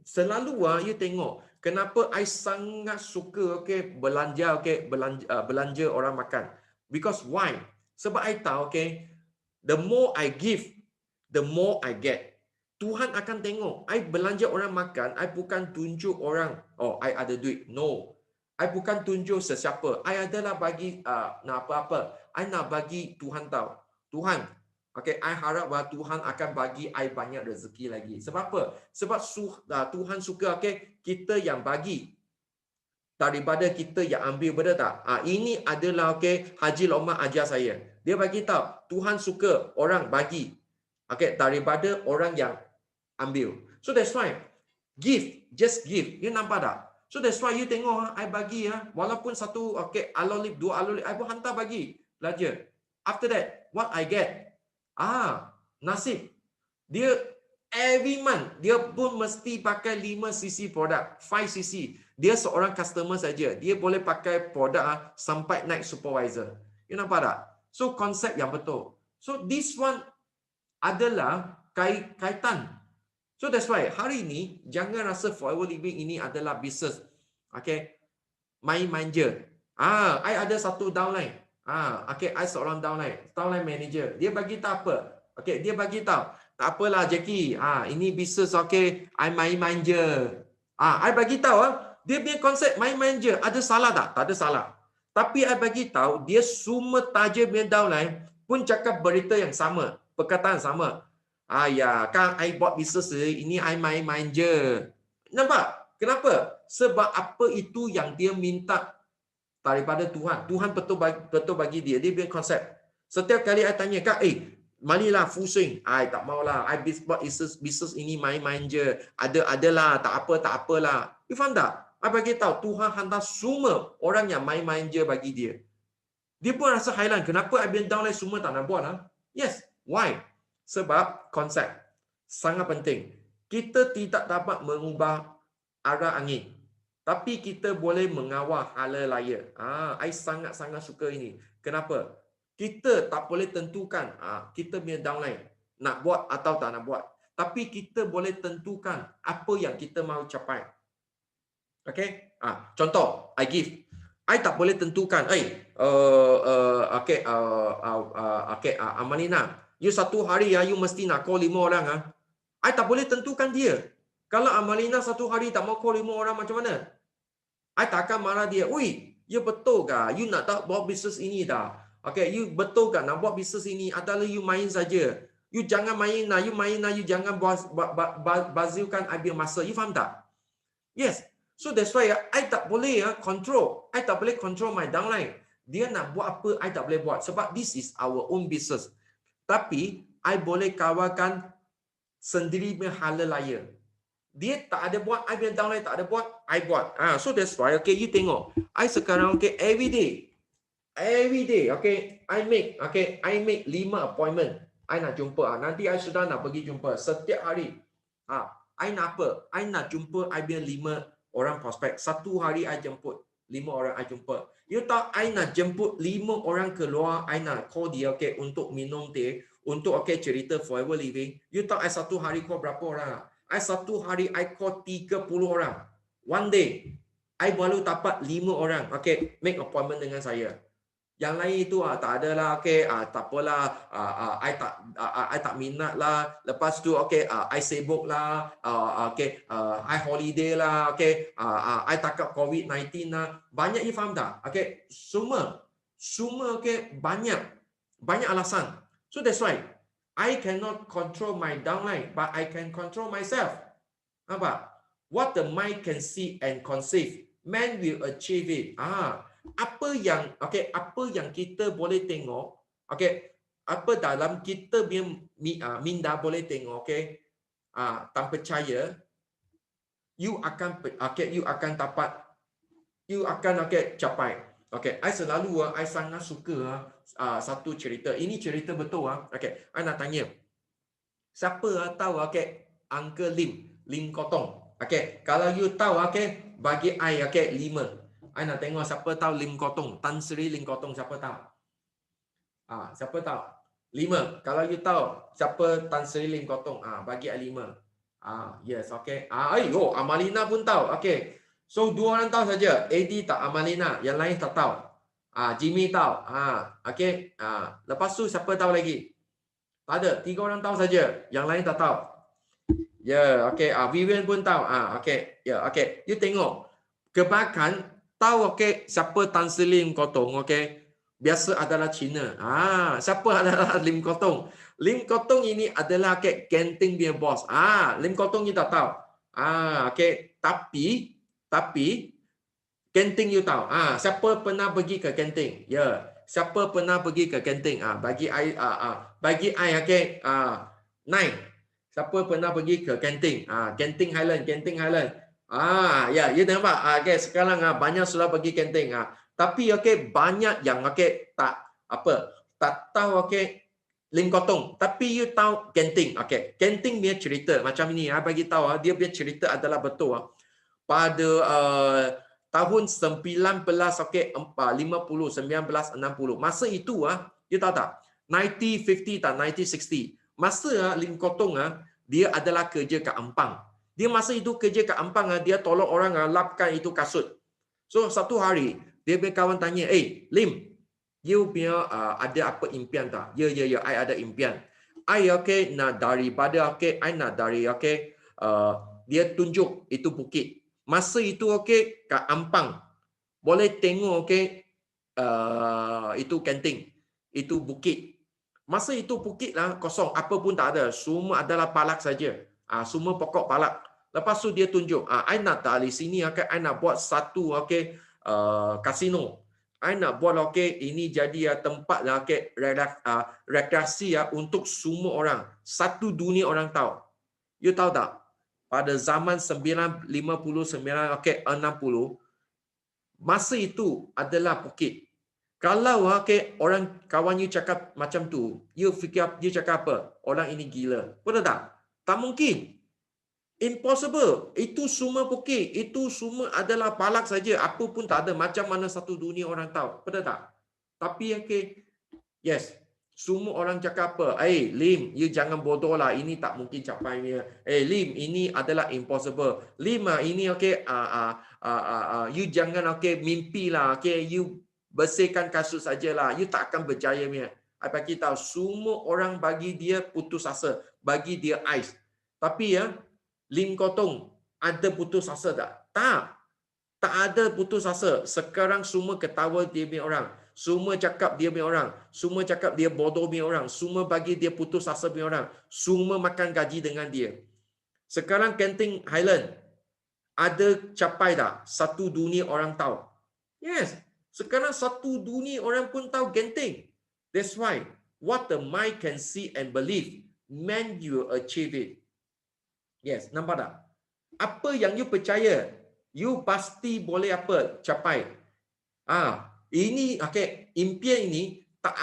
selalu you tengok kenapa I sangat suka belanja belanja orang makan. Because why? Sebab I tahu the more I give, the more I get. Tuhan akan tengok. I belanja orang makan, I bukan tunjuk orang, I ada duit. No. I bukan tunjuk sesiapa. I adalah bagi nak apa-apa. I nak bagi Tuhan tahu. Tuhan, I harap bahawa Tuhan akan bagi I banyak rezeki lagi. Sebab apa? Sebab Tuhan suka kita yang bagi daripada kita yang ambil, betul tak? Ini adalah Haji Lokman ajar saya. Dia bagi tahu Tuhan suka orang bagi daripada orang yang ambil. So that's why give, just give. You nampak tak? So that's why you tengok I bagi walaupun satu alolip, 2 alolip, I pun hantar bagi belanja. After that, what I get? Nasib. Dia every month dia pun mesti pakai 5cc produk, 5cc. Dia seorang customer saja. Dia boleh pakai produk sampai naik supervisor. You nampak tak? So konsep yang betul. So this one adalah kaitan. So that's why hari ini jangan rasa Forever Living ini adalah bisnes main manja. I ada satu downline. I seorang downline manager. Dia bagi tahu apa? Dia bagi tahu, tak apalah Jackie. Ini bisnes I main manja. I bagi tahu dia punya konsep main manja ada salah tak? Tak ada salah. Tapi I bagi tahu dia semua taja punya downline pun cakap berita yang sama, perkataan sama. Kan I buat bisnes ini I main je. Nampak? Kenapa? Sebab apa itu yang dia minta daripada Tuhan. Tuhan betul bagi dia. Dia punya konsep. Setiap kali I tanya, Kak, marilah full swing. I tak maulah. I buat bisnes ini main je. Adalah, tak apalah. You faham tak? I bagi tahu Tuhan hantar semua orang yang main je bagi dia. Dia pun rasa hairan. Kenapa I biar downline semua tak nak buat? Yes. Why? Sebab konsep sangat penting. Kita tidak dapat mengubah arah angin. Tapi kita boleh mengawal hala raya. I sangat-sangat suka ini. Kenapa? Kita tak boleh tentukan kita punya downline nak buat atau tak nak buat. Tapi kita boleh tentukan apa yang kita mahu capai. Contoh, I give. I tak boleh tentukan, Amalina, you satu hari you mesti nak call 5 orang I tak boleh tentukan dia. Kalau Amalina satu hari tak mau call 5 orang macam mana? I tak akan marah dia. Ui, you betul ke? You nak tak buat bisnes ini dah? Okay, you betul ke nak buat bisnes ini? Atau you main saja? You jangan main lah. You jangan bazilkan I punya masa. You faham tak? Yes. So that's why I tak boleh control. I tak boleh control my downline. Dia nak buat apa, I tak boleh buat. Sebab this is our own business. Tapi, I boleh kawakan sendiri punya halal raya. Dia tak ada buat, I punya downline tak ada buat, I buat. So that's why, okay, you tengok. I sekarang, okay, every day, okay, I make 5 appointment. I nak jumpa. Nanti I sudah nak pergi jumpa setiap hari. I nak apa? I nak jumpa I punya 5 orang prospek. Satu hari I jemput 5 orang I jumpa. You tahu I nak jemput 5 orang keluar, I nak call dia, okay, untuk minum teh, untuk okay cerita forever living. You tahu I satu hari call berapa orang? I satu hari I call 30 orang. One day, I baru dapat 5 orang, okay, make appointment dengan saya. Yang lain itu tak ada lah, okay, tak apalah, I tak minat lah. Lepas tu, okay, I sibuk lah, okay, I holiday lah, okay, I takut COVID-19 lah. Banyak, you faham tak? Okay, semua, okay, banyak alasan. So that's why I cannot control my downline, but I can control myself. Apa? What the mind can see and conceive, man will achieve it. Apa yang kita boleh tengok, okay, apa dalam kita minda boleh tengok, okay, tanpa percaya, you akan dapat, you akan capai. Okay, I selalu I sangat suka satu cerita. Ini cerita betul Okay, I nak tanya, siapa tahu okay Uncle Lim Kotong? Okay, kalau you tahu okay, bagi I okay 5. I nak tengok siapa tahu Lim Kotong, Tan Sri Lim Kotong, siapa tahu? Siapa tahu? 5. Kalau you tahu siapa Tan Sri Lim Kotong, bagi I 5. Yes, okay. Ayo, Amalina pun tahu. Okay. So 2 orang tahu saja. AD tak, Amalina, yang lain tak tahu. Jimmy tahu. Okay. Lepas tu siapa tahu lagi? Tak ada. 3 orang tahu saja. Yang lain tak tahu. Ya, okay. Vivian pun tahu. Okay. Ya, okay. You tengok. Kebanyakan tahu okay siapa Tan Sri Lim Kotong, okay, biasa adalah Cina. Siapa adalah Lim Kotong? Lim Kotong ini adalah okay Genting punya bos. Lim Kotong you tak tahu. Okay, tapi Genting you tahu. Siapa pernah pergi ke Genting? Ya, siapa pernah pergi ke Genting? Bagi I okay, 9. Siapa pernah pergi ke Genting? Genting Highland. Ya, you nampak. Okay, sekarang banyak sudah pergi Genting. Tapi okay, banyak yang okay tak tahu okay Lim Kotong. Tapi you tahu Genting. Okay, Genting punya cerita macam ini. Bagi tahu dia punya cerita adalah betul. Pada tahun 1950 1960. Masa itu you tahu tak? 1950 tak 1960. Masa Lim Kotong dia adalah kerja kat Ampang. Dia masa itu kerja kat Ampang, dia tolong orang lapkan itu kasut. So satu hari dia punya kawan tanya, Lim, you punya ada apa impian tak? Ya, I ada impian. I okay nak daripada okay, I nak dari okay, dia tunjuk itu bukit. Masa itu okay kat Ampang boleh tengok okay itu Genting, itu bukit. Masa itu bukit lah kosong, apa pun tak ada, semua adalah palak saja. Semua pokok palak. Lepas tu dia tunjuk, I nak dari sini, okay, I nak buat satu okay, kasino. I nak buat okay, ini jadi tempat okay, rekreasi untuk semua orang. Satu dunia orang tahu. You tahu tak? Pada zaman 1959, okay, 60, masa itu adalah bukit. Kalau okay, orang kawan you cakap macam tu, you fikir you cakap apa? Orang ini gila. Betul tak? Tak mungkin. Impossible. Itu semua bukit. Itu semua adalah palak saja. Apa pun tak ada. Macam mana satu dunia orang tahu. Betul tak? Tapi okay, yes. Semua orang cakap apa? Lim, you jangan bodoh lah. Ini tak mungkin capai ni. Lim, ini adalah impossible. Lim, ini okay. You jangan okay mimpi lah. Okay, you bersihkan kasus sajalah. You tak akan berjaya ni. I bagi tahu semua orang bagi dia putus asa, bagi dia ais. Tapi ya, Lim Kotong ada putus asa tak? Tak. Tak ada putus asa. Sekarang semua ketawa dia punya orang. Semua cakap dia punya orang. Semua cakap dia bodoh punya orang. Semua bagi dia putus asa punya orang. Semua makan gaji dengan dia. Sekarang Genting Highland ada capai tak? Satu dunia orang tahu. Yes. Sekarang satu dunia orang pun tahu Genting. That's why what the mind can see and believe, man you achieve it. Yes. Nampak tak? Apa yang you percaya, you pasti boleh apa? Capai. Ini okay, impian ini tak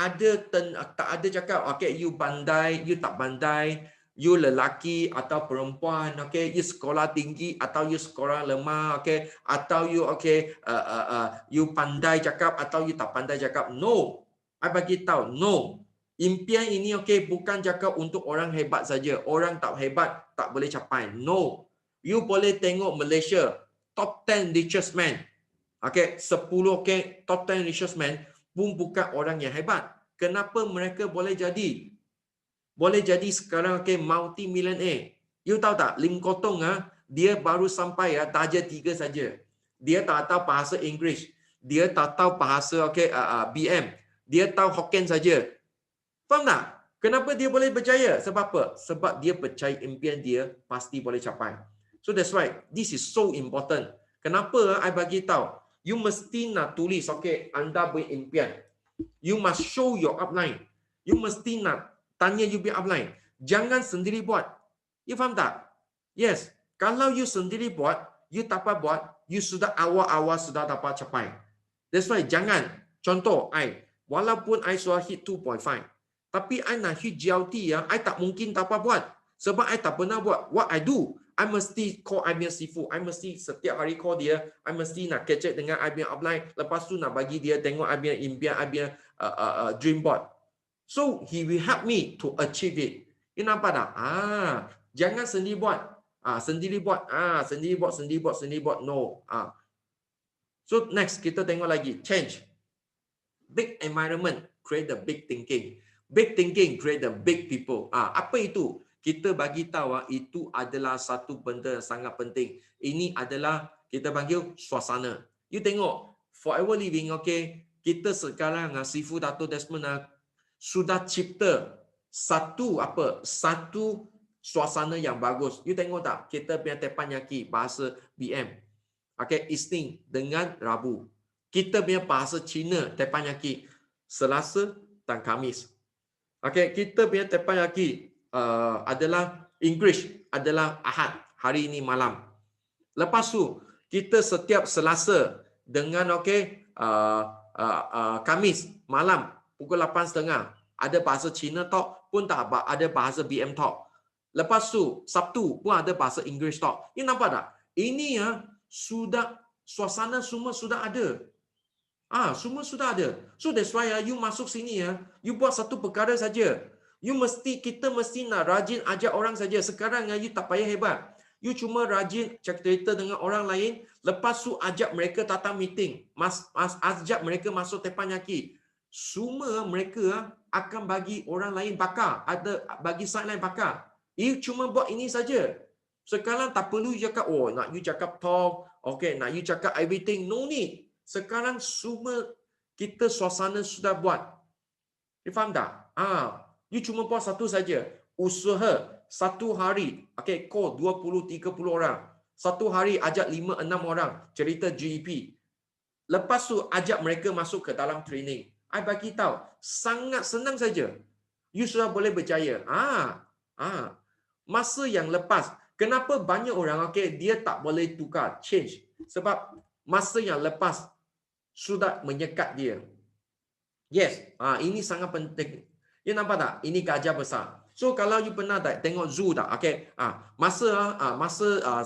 ada cakap okay, you pandai, you tak pandai, you lelaki atau perempuan, okay, you sekolah tinggi atau you sekolah lemah, okay, atau you okay, you pandai cakap atau you tak pandai cakap. No. I bagi tahu, no. Impian ini okay, bukan cakap untuk orang hebat saja. Orang tak hebat tak boleh capai. No. You boleh tengok Malaysia top 10 richest man. Okay, 10 okay, top 10 richest man pun bukan orang yang hebat. Kenapa mereka boleh jadi? Boleh jadi sekarang okay, multi-millionaire. You tahu tak, Lim Kotong dia baru sampai darjah 3 saja. Dia tak tahu bahasa Inggeris. Dia tak tahu bahasa okay, BM. Dia tahu Hokkien saja. Faham tak? Kenapa dia boleh berjaya? Sebab apa? Sebab dia percaya impian dia pasti boleh capai. So that's why this is so important. Kenapa I bagi tahu? You mesti nak tulis, okay, anda berimpian. You must show your upline. You mesti nak tanya you punya upline. Jangan sendiri buat. You faham tak? Yes. Kalau you sendiri buat, you tak apa buat, you sudah awal-awal sudah dapat capai. That's why jangan. Contoh, walaupun I sudah hit 2.5, tapi I nak hit GLT, I tak mungkin tak apa buat. Sebab I tak pernah buat. What I do, I mesti call I punya sifu. I mesti setiap hari call dia. I mesti nak catch dengan I punya upline. Lepas tu nak bagi dia tengok I punya impian, I punya dream board. So, he will help me to achieve it. You nampak tak? Jangan sendiri buat. Sendiri buat. No. So, next, kita tengok lagi. Change. Big environment, create the big thinking. Big thinking, create the big people. Apa itu? Kita bagi tahu itu adalah satu benda yang sangat penting. Ini adalah kita panggil suasana. You tengok Forever Living, okay, kita sekarang Sifu Dato' Desmond sudah cipta satu suasana yang bagus. You tengok tak? Kita punya teppanyaki bahasa BM. Okay, Isnin dengan Rabu. Kita punya bahasa Cina teppanyaki Selasa dan Khamis. Okay, kita punya teppanyaki adalah English adalah Ahad, hari ini malam. Lepas tu kita setiap Selasa dengan Khamis malam pukul 8.30 ada bahasa Cina talk pun tak ada bahasa BM talk. Lepas tu Sabtu pun ada bahasa English talk. You nampak tak? Ini sudah suasana semua sudah ada. Semua sudah ada. So that's why you masuk sini you buat satu perkara saja. Kita mesti nak rajin ajak orang saja. Sekarang you tak payah hebat. You cuma rajin cerita dengan orang lain. Lepas tu ajak mereka datang meeting. Ajak mereka masuk teppanyaki. Semua mereka akan bagi orang lain bakar. Ada bagi side lain bakar. You cuma buat ini saja. Sekarang tak perlu you cakap, nak you cakap talk. Okay, nak you cakap everything. No need. Sekarang semua kita suasana sudah buat. You faham tak? You cuma buat satu saja. Usaha satu hari, okay, call 20-30 orang. Satu hari ajak 5-6 orang cerita GEP. Lepas tu ajak mereka masuk ke dalam training. I bagi tahu, sangat senang saja. You sudah boleh berjaya. Masa yang lepas, kenapa banyak orang dia tak boleh tukar, change? Sebab masa yang lepas sudah menyekat dia. Yes, ini sangat penting. You nampak tak? Ini gajah besar. So kalau you pernah tak tengok zoo tak? Okay, masa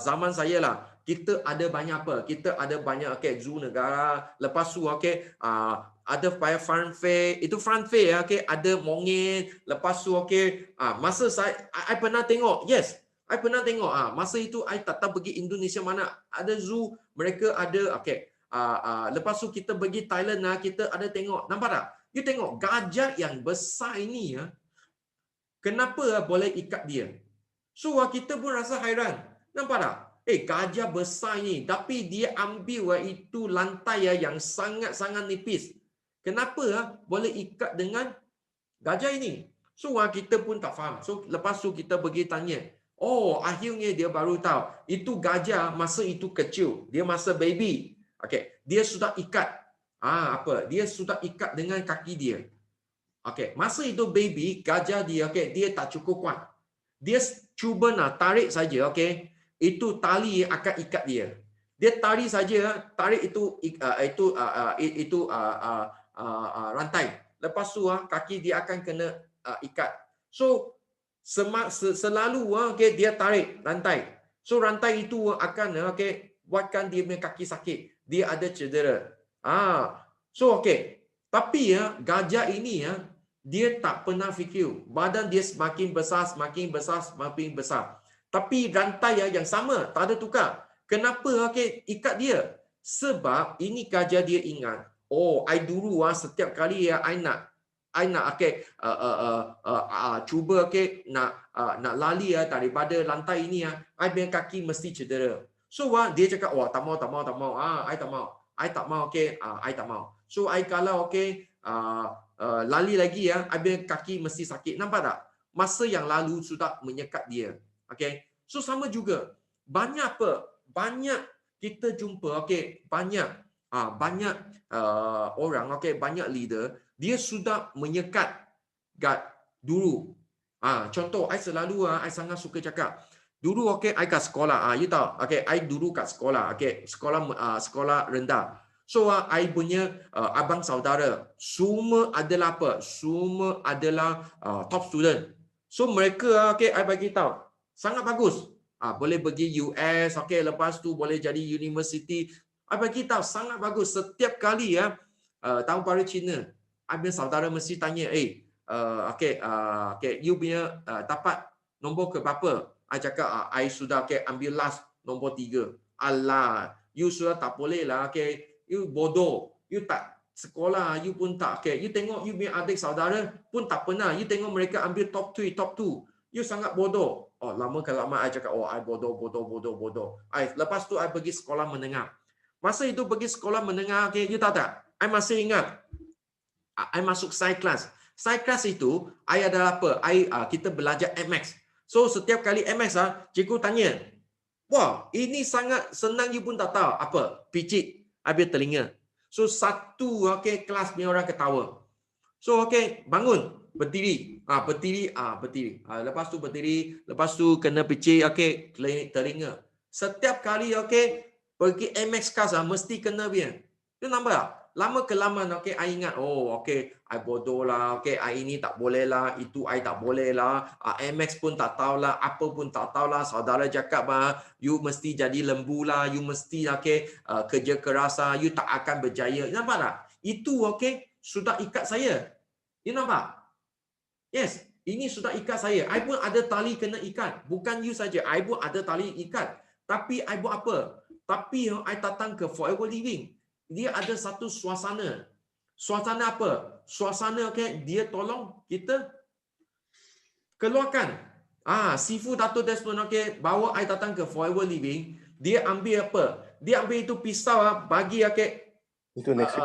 zaman saya lah, kita ada banyak apa? Kita ada banyak zoo negara. Lepas tu ada fun fair. Itu fun fair ada mongit. Lepas tu masa I pernah tengok. Yes, I pernah tengok. Masa itu I tak tahu pergi Indonesia mana. Ada zoo, mereka ada lepas tu kita pergi Thailand kita ada tengok. Nampak tak? You tengok gajah yang besar ini kenapa boleh ikat dia? So kita pun rasa hairan. Nampak tak? Gajah besar ni, tapi dia ambil itu lantai yang sangat-sangat nipis. Kenapa boleh ikat dengan gajah ini? So kita pun tak faham. So lepas tu kita pergi tanya. Oh, akhirnya dia baru tahu. Itu gajah masa itu kecil. Dia masa baby. Dia sudah ikat. Dia sudah ikat dengan kaki dia. Masa itu baby, gajah dia dia tak cukup kuat. Dia cuba nak tarik saja, itu tali akan ikat dia. Dia tarik saja, tarik itu rantai. Lepas tu kaki dia akan kena ikat. So selalu dia tarik rantai. So rantai itu akan buatkan dia punya kaki sakit. Dia ada cedera. So tapi gajah ini dia tak pernah fikir. Badan dia semakin besar, semakin besar, semakin besar. Tapi rantai yang sama, tak ada tukar. Kenapa ikat dia? Sebab ini gajah dia ingat. Oh, I dulu setiap kali I nak cuba nak lali daripada lantai ini I punya kaki mesti cedera. So dia cakap, tak mau. I tak mau. I tak mau. So I kalau lali lagi I punya kaki mesti sakit. Nampak tak? Masa yang lalu sudah menyekat dia. So sama juga. Banyak banyak kita jumpa banyak orang banyak leader dia sudah menyekat dulu. Contoh I selalu I sangat suka cakap. Dulu I kat sekolah. You tahu I dulu kat sekolah. Sekolah rendah. So I punya abang saudara semua adalah semua adalah top student. So mereka I bagi tahu sangat bagus. Boleh pergi US, lepas tu boleh jadi university. I bagi tahu sangat bagus. Setiap kali tahun baru Cina, I punya saudara mesti tanya, you punya dapat nombor ke berapa? I cakap I sudah ambil last nombor 3. Alah, you sudah tak boleh lah. You bodoh. You tak sekolah, you pun tak. You tengok you punya adik saudara pun tak pernah. You tengok mereka ambil top 2, top 2. You sangat bodoh. Lama ke lama I cakap, I bodoh. Lepas tu I pergi sekolah menengah. Masa itu pergi sekolah menengah, you tahu tak? I masih ingat. I masuk science class. Science class itu, I adalah kita belajar MX. So setiap kali MX cikgu tanya, wah, ini sangat senang, you pun tak tahu apa? Picit. Habis telinga. So satu kelas punya orang ketawa. So bangun, berdiri. Berdiri. Lepas tu berdiri, lepas tu kena picit telinga. Setiap kali pergi MX class mesti kena dia. Tu nampak tak? Lama ke lama I ingat, I bodoh lah, I ini tak boleh lah, itu I tak boleh lah, MX pun tak tahu lah, apa pun tak tahu lah, saudara cakap you mesti jadi lembu lah, you mesti kerja keras lah, you tak akan berjaya. Nampak tak? Itu sudah ikat saya. You nampak? Yes, ini sudah ikat saya. I pun ada tali kena ikat. Bukan you saja, I pun ada tali ikat. Tapi I buat apa? Tapi I datang ke Forever Living. Dia ada satu suasana. Suasana apa? Suasana dia tolong kita keluarkan. Sifu Dato' Desmond bawa I datang ke Forever Living. Dia ambil apa? Dia ambil itu pisau bagi itu next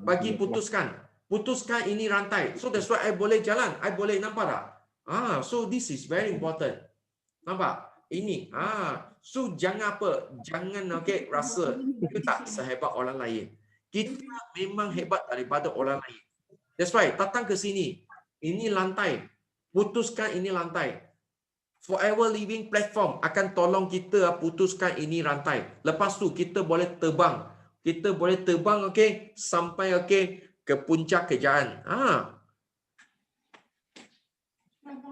bagi putuskan ini rantai. So that's why I boleh jalan. I boleh nampak tak? So this is very important. Nampak? Ini. So jangan jangan rasa kita tak sehebat orang lain. Kita memang hebat daripada orang lain. That's why datang ke sini. Ini lantai. Putuskan ini lantai. Forever Living platform akan tolong kita putuskan ini rantai. Lepas tu kita boleh terbang. Kita boleh terbang sampai ke puncak kejayaan.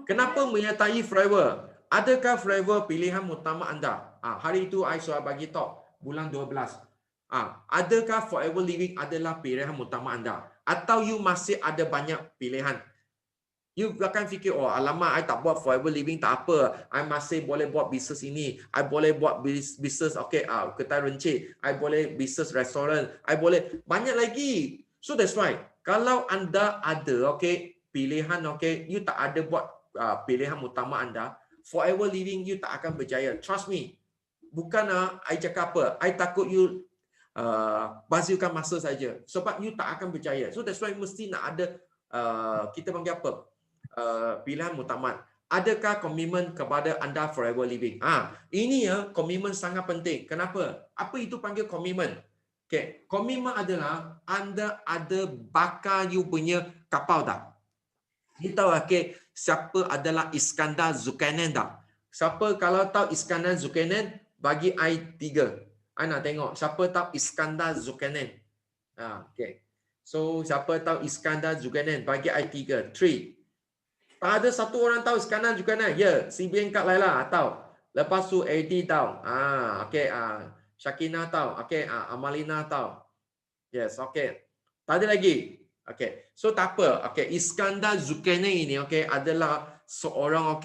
Kenapa menyertai Forever? Adakah Forever pilihan utama anda? Hari itu I sudah bagi tahu bulan 12. Adakah Forever Living adalah pilihan utama anda? Atau you masih ada banyak pilihan? You akan fikir, oh alamak, I tak buat Forever Living tak apa. I masih boleh buat bisnes ini. I boleh buat bisnes, kedai rencik. I boleh bisnes restoran. I boleh banyak lagi. So that's why, kalau anda ada, pilihan, you tak ada buat pilihan utama anda, Forever Living you tak akan berjaya. Trust me. Bukan I cakap apa. I takut you bazirkan masa saja. Sebab you tak akan berjaya. So that's why mesti nak ada kita panggil apa? Pilihan muktamad. Adakah komitmen kepada anda Forever Living? Ini komitmen sangat penting. Kenapa? Apa itu panggil komitmen? Komitmen adalah anda ada bakar you punya kapal tak? Kita tahu siapa adalah Iskandar Zulkarnain tak? Siapa kalau tahu Iskandar Zulkarnain, bagi I 3. I nak tengok siapa tahu Iskandar Zulkarnain. So siapa tahu Iskandar Zulkarnain, bagi I 3. 3. Tak ada satu orang tahu Iskandar Zulkarnain. Ya, si Bien Kat Laila tahu. Lepas tu Eddie tahu. Syakina tahu. Amalina tahu. Yes, tak ada lagi. So tak apa. Iskandar Zulkarnain ini adalah seorang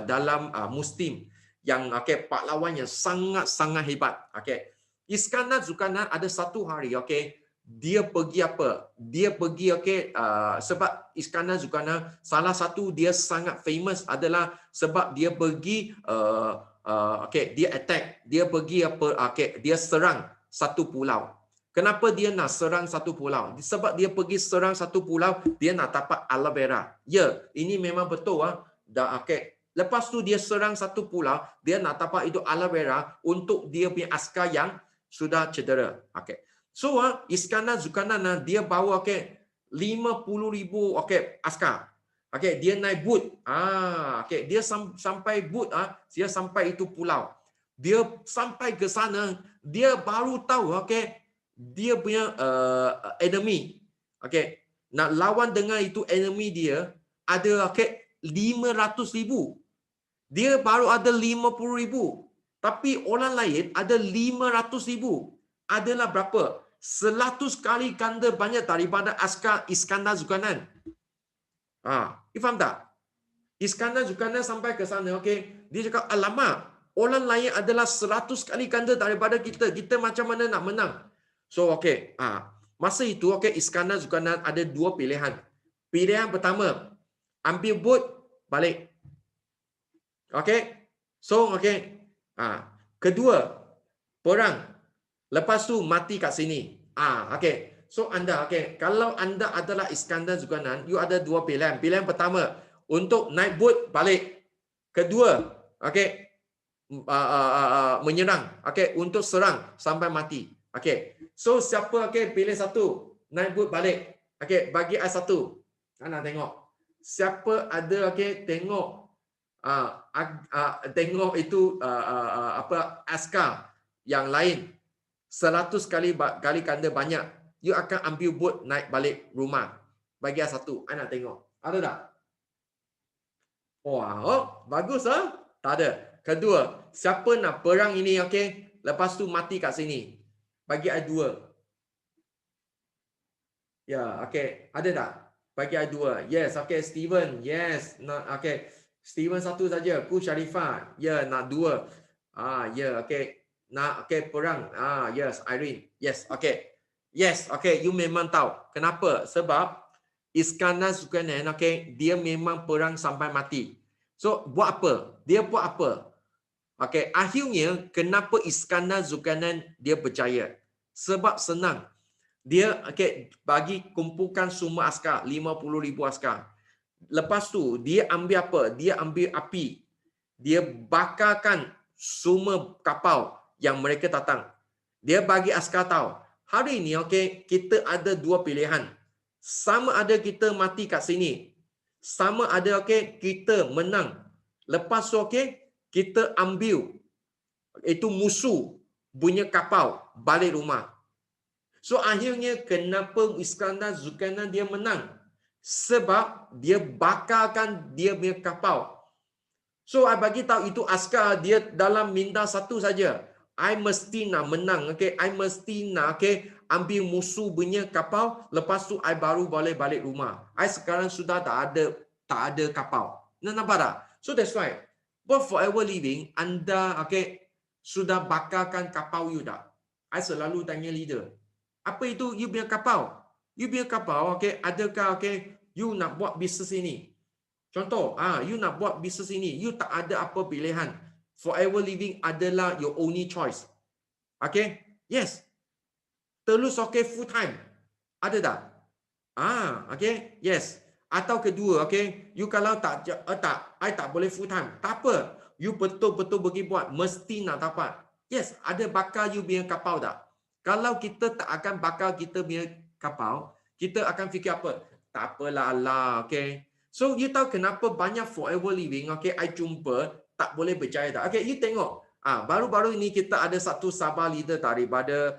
dalam Muslim yang pahlawan yang sangat-sangat hebat. Iskandar Zulkarnain ada satu hari dia pergi apa? Dia pergi sebab Iskandar Zulkarnain salah satu dia sangat famous adalah sebab dia pergi dia attack, dia pergi dia serang satu pulau. Kenapa dia nak serang satu pulau? Sebab dia pergi serang satu pulau, dia nak dapat aloe vera. Ya, ini memang betul Lepas tu dia serang satu pulau, dia nak dapat itu aloe vera untuk dia punya askar yang sudah cedera. So Iskandar Zulkarnain dia bawa 50,000 askar. Dia naik boat. Dia sampai boat dia sampai itu pulau. Dia sampai ke sana, dia baru tahu dia punya enemy. Nak lawan dengan itu enemy dia ada 500,000. Dia baru ada 50,000. Tapi orang lain ada 500,000. Adalah berapa? 100 kali ganda banyak daripada askar Iskandar Zulkarnain. You faham tak? Iskandar Zulkarnain sampai ke sana, dia cakap, alamak, orang lain adalah 100 kali ganda daripada kita. Kita macam mana nak menang? So, masa itu, Iskandar Zulkarnain ada dua pilihan. Pilihan pertama, ambil boat, balik. So, kedua, perang. Lepas tu mati kat sini. So anda kalau anda adalah Iskandar Zulkarnain, you ada dua pilihan. Pilihan pertama untuk naik boat balik. Kedua, menyerang. Untuk serang sampai mati. So siapa pilih satu? Naik boat balik. Bagi I satu. Anda tengok. Siapa ada tengok tengok itu askar yang lain 100 kali ganda banyak, you akan ambil boat naik balik rumah. Bagi satu, I nak tengok. Ada tak? Bagus tak ada. Kedua, siapa nak perang ini lepas tu mati kat sini? Bagi I 2. Ya, ada tak? Bagi I 2. Yes, Steven. Yes, Steven satu saja. Ku Sharifah. Ya, nak 2. Ya, nak perang. Yes, Irene. Yes, Yes, you memang tahu. Kenapa? Sebab Iskandar Zulkarnain dia memang perang sampai mati. So, buat apa? Dia buat apa? Akhirnya kenapa Iskandar Zulkarnain dia berjaya? Sebab senang. Dia bagi kumpulkan semua askar, 50,000 askar. Lepas tu dia ambil apa? Dia ambil api. Dia bakarkan semua kapal yang mereka datang. Dia bagi askar tahu, hari ini kita ada dua pilihan. Sama ada kita mati kat sini, sama ada kita menang. Lepas tu kita ambil itu musuh punya kapal balik rumah. So akhirnya kenapa Iskandar Zulkarnain dia menang? Sebab dia bakarkan dia punya kapal. So, I bagi tahu itu askar dia dalam minda satu saja. I mesti nak menang, okay? I mesti nak, okay, ambil musuh punya kapal, lepas tu I baru boleh balik rumah. I sekarang sudah tak ada kapal. Nampak tak? So that's why, buat forever living, anda, okay, sudah bakarkan kapal you tak? I selalu tanya leader, apa itu you punya kapal? You punya kapal, okay, adakah, okay, you nak buat bisnes ini? Contoh, you nak buat bisnes ini, you tak ada apa pilihan. Forever living adalah your only choice. Okay? Yes. Terus okay full time. Ada tak? Okay. Yes. Atau kedua, okay, you kalau I tak boleh full time. Tak apa. You betul-betul pergi buat, mesti nak dapat. Yes, ada bakar you punya kapal tak? Kalau kita tak akan bakar kita punya kapal, kita akan fikir apa? Tak apalah lah, okay. So, you tahu kenapa banyak forever living, okay, I jumpa tak boleh berjaya tak? Okay, you tengok. Baru-baru ini kita ada satu sahabat leader daripada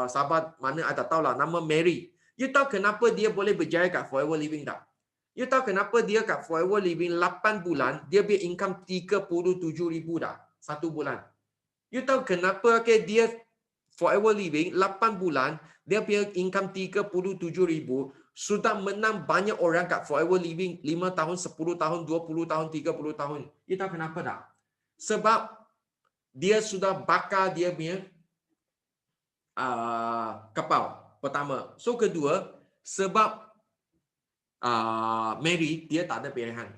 sahabat mana I tak tahu lah, nama Mary. You tahu kenapa dia boleh berjaya kat forever living tak? You tahu kenapa dia kat forever living 8 bulan, dia punya income 37,000 dah. 1 bulan. You tahu kenapa okay, dia forever living 8 bulan, dia punya income 37,000, sudah menang banyak orang kat forever living 5 tahun, 10 tahun, 20 tahun, 30 tahun. You tahu kenapa tak? Sebab dia sudah bakar dia punya kapal pertama. So kedua, sebab Mary dia tak ada pilihan.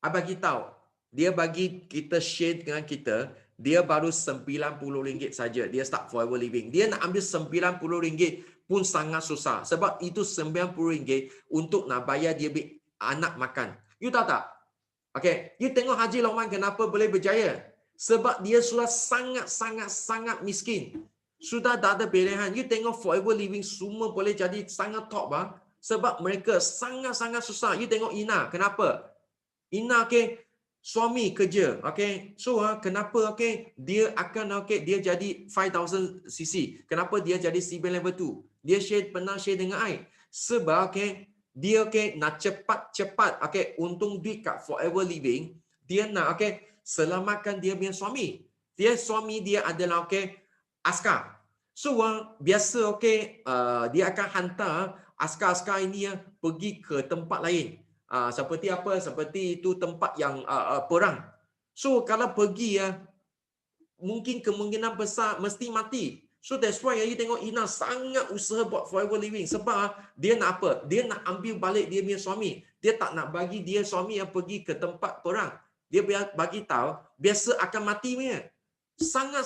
I bagi tahu, dia bagi kita share dengan kita, dia baru RM90 saja. Dia start forever living. Dia nak ambil RM90 pun sangat susah. Sebab itu RM90 untuk nak bayar dia anak makan. You tahu tak? Okay, you tengok Haji Lokman kenapa boleh berjaya? Sebab dia sudah sangat miskin. Sudah tak ada pilihan. You tengok forever living semua boleh jadi sangat top sebab mereka sangat susah. You tengok Ina, kenapa? Ina okay, suami kerja, okay. So kenapa okay dia akan okay dia jadi 5000 cc. Kenapa dia jadi CBN level 2? Dia pernah share dengan I. Sebab okay dia okay nak cepat okay untung duit kat forever living, dia nak okay selamatkan dia punya suami. Suami dia adalah okay askar. So biasa okay dia akan hantar askar-askar ini pergi ke tempat lain. Seperti apa? Seperti itu tempat yang perang. So kalau pergi mungkin kemungkinan besar mesti mati. So that's why you tengok Ina sangat usaha buat forever living. Sebab dia nak apa? Dia nak ambil balik dia punya suami. Dia tak nak bagi dia suami yang pergi ke tempat perang. Dia bagi tahu biasa akan mati punya. Sangat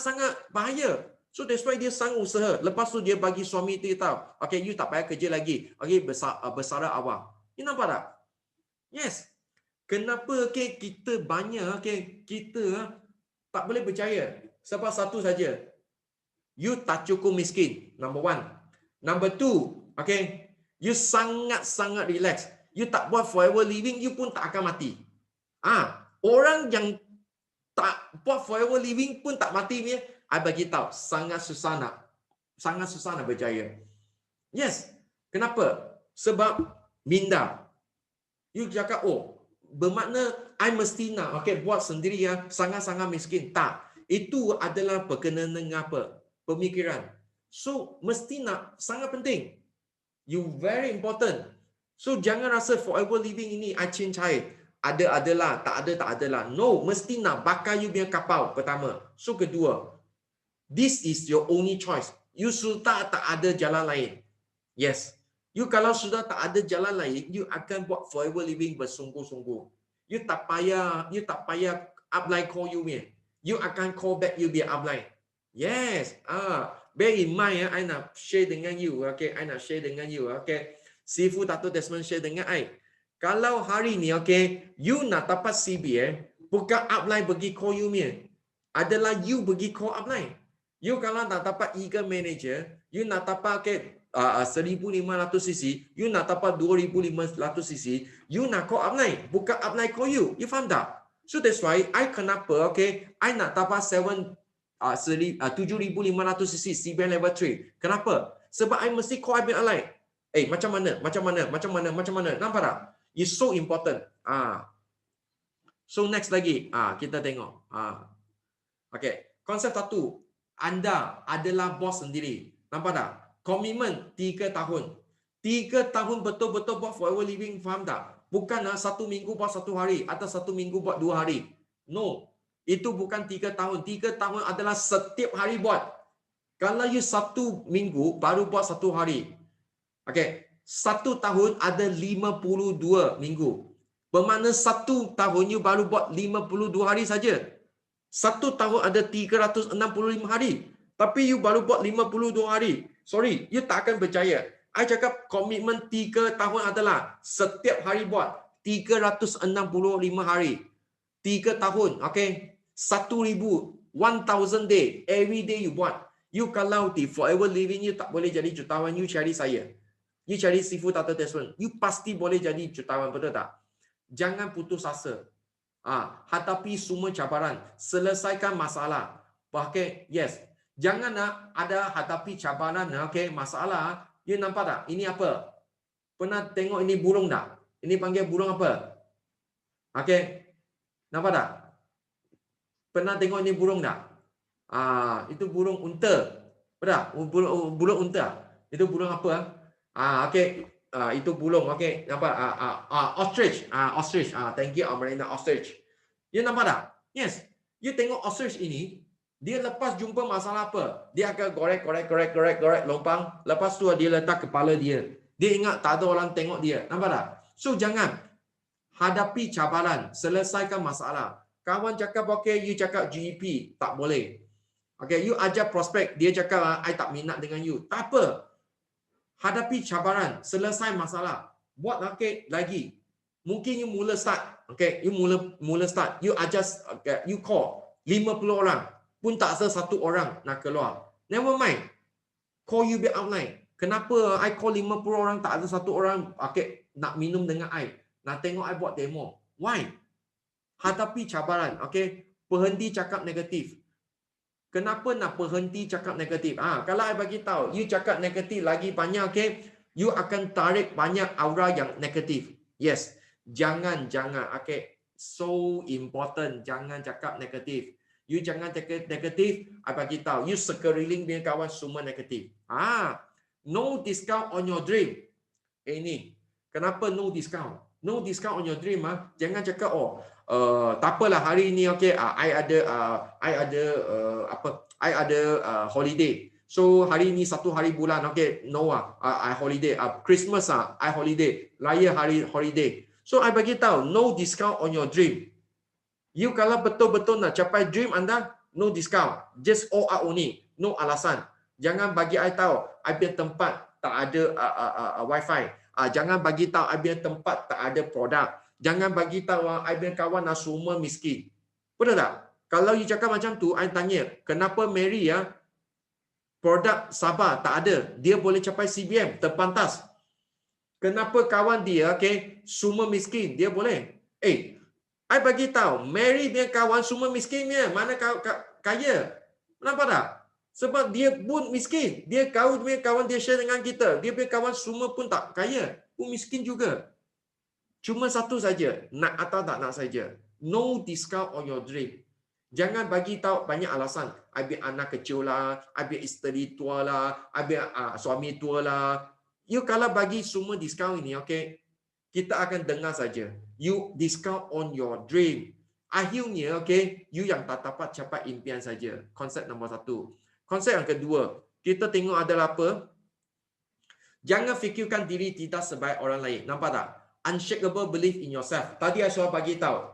bahaya. So that's why dia sangat usaha. Lepas tu dia bagi suami dia tahu, okay, you tak payah kerja lagi. Okay, bersara awal. You nampak tak? Yes. Kenapa okay, kita banyak okay, kita tak boleh berjaya? Sebab satu saja. You tak cukup miskin. Number one. Number two, okay, you sangat relax. You tak buat forever living, you pun tak akan mati. Orang yang tak buat forever living pun tak mati ni, I bagi tahu sangat susah nak berjaya. Yes. Kenapa? Sebab minda. You cakap, bermakna I mesti nak okay, buat sendiri sangat miskin. Tak. Itu adalah berkenaan dengan apa? Pemikiran. So, mesti nak sangat penting. You very important. So, jangan rasa forever living ini I change I. Adalah, tak adalah. No, mesti nak bakar you punya kapal pertama. So, kedua, this is your only choice. You sudah tak ada jalan lain. Yes. You kalau sudah tak ada jalan lain, you akan buat forever living bersungguh-sungguh. You tak payah upline call you punya. You akan call back you punya upline. Yes. Bear in mind I nak share dengan you. Okay, I nak share dengan you. Okay. Sifu Dato' Desmond share dengan I. Kalau hari ni okay, you nak dapat CBN, bukan upline pergi call you punya. Adalah you pergi call upline. You kalau nak dapat Eagle Manager, you nak dapat okay, 1,500 cc, you nak dapat 2,500 cc, you nak call upline, bukan upline call you. You faham tak? So that's why I kenapa okay, I nak dapat 7,500 cc CBN level 3. Kenapa? Sebab I mesti call upline. Macam mana? Nampak tak? It's so important. So next lagi, kita tengok. Okay, konsep satu, anda adalah bos sendiri. Nampak tak? Komitmen 3 tahun. 3 tahun betul-betul buat forever living, faham tak? Bukan 1 minggu buat 1 hari atau 1 minggu buat 2 hari. No, itu bukan 3 tahun. 3 tahun adalah setiap hari buat. Kalau you 1 minggu baru buat 1 hari. Okay, 1 tahun ada 52 minggu. Bermakna 1 tahun you baru buat 52 hari saja. 1 tahun ada 365 hari. Tapi you baru buat 52 hari. Sorry, you tak akan percaya. I cakap komitmen 3 tahun adalah setiap hari buat 365 hari. 3 tahun, okay? 1000 day, every day you buat. You kalau di forever living you tak boleh jadi jutawan, you cari saya. You cari Sifu Tata Desmond. You pasti boleh jadi jutawan, betul tak? Jangan putus asa. Hadapi semua cabaran. Selesaikan masalah. Pakai, yes. Jangan ada hadapi cabaran, okay, masalah. You nampak tak? Ini apa? Pernah tengok ini burung tak? Ini panggil burung apa? Okay. Nampak tak? Pernah tengok ini burung tak? Itu burung unta. Betul? Burung unta. Itu burung apa? Okay. Itu burung. Okay. Nampak? Ostrich. Ostrich. Thank you, Amarina. Ostrich. You nampak tak? Yes. You tengok ostrich ini, dia lepas jumpa masalah apa? Dia akan korek lompang. Lepas tu dia letak kepala dia. Dia ingat tak ada orang tengok dia. Nampak tak? So jangan hadapi cabaran, selesaikan masalah. Kawan cakap okay, you cakap GEP, tak boleh. Okay, you ajar prospek, dia cakap I tak minat dengan you. Tak apa. Hadapi cabaran, selesai masalah. Buat okay, lagi. Mungkin you mula start. Okay, you mula start. You ajar, okay, you call 50 orang. Pun tak ada satu orang nak keluar. Never mind. Call you back outline. Kenapa I call 50 orang, tak ada satu orang okay, nak minum dengan I. Nak tengok I buat demo. Why? Hadapi cabaran. Okay. Berhenti cakap negatif. Kenapa nak berhenti cakap negatif? Kalau I bagi tahu, you cakap negatif lagi banyak, okay, you akan tarik banyak aura yang negatif. Yes. Jangan. Okay. So important. Jangan cakap negatif. You jangan cakap negatif, I bagi tahu. You sekeliling punya kawan semua negatif. No discount on your dream. Ini. Kenapa no discount? No discount on your dream. Jangan cakap tak apalah hari ini okay, I ada holiday. So hari ini 1 hari bulan okay, no I holiday. Christmas I holiday. Raya hari holiday. So I bagi tahu no discount on your dream. You kalau betul-betul nak capai dream anda, no discount. Just all out only. No alasan. Jangan bagi I tahu I punya tempat tak ada wifi. Jangan bagi tahu I punya tempat tak ada produk. Jangan bagi tahu I punya kawan semua miskin. Betul tak? Kalau you cakap macam tu, I tanya, kenapa Mary produk Sabah tak ada? Dia boleh capai CBM, terpantas. Kenapa kawan dia, okay, semua miskin? Dia boleh. I bagi tahu, Mary punya kawan semua miskinnya. Mana kaya? Nampak tak? Sebab dia pun miskin. Dia kawan dia share dengan kita. Dia punya kawan semua pun tak kaya. Pun miskin juga. Cuma satu saja. Nak atau tak nak saja. No discount on your dream. Jangan bagi tahu banyak alasan. I biar anak kecil lah. I biar isteri tua lah. I biar suami tua lah. You kalau bagi semua discount ini, okay, kita akan dengar saja. You discount on your dream. Akhirnya, okay, you yang tak dapat capai impian saja. Konsep nombor 1. Konsep yang kedua, kita tengok adalah apa? Jangan fikirkan diri tidak sebaik orang lain. Nampak tak? Unshakable belief in yourself. Tadi I sudah bagi tahu.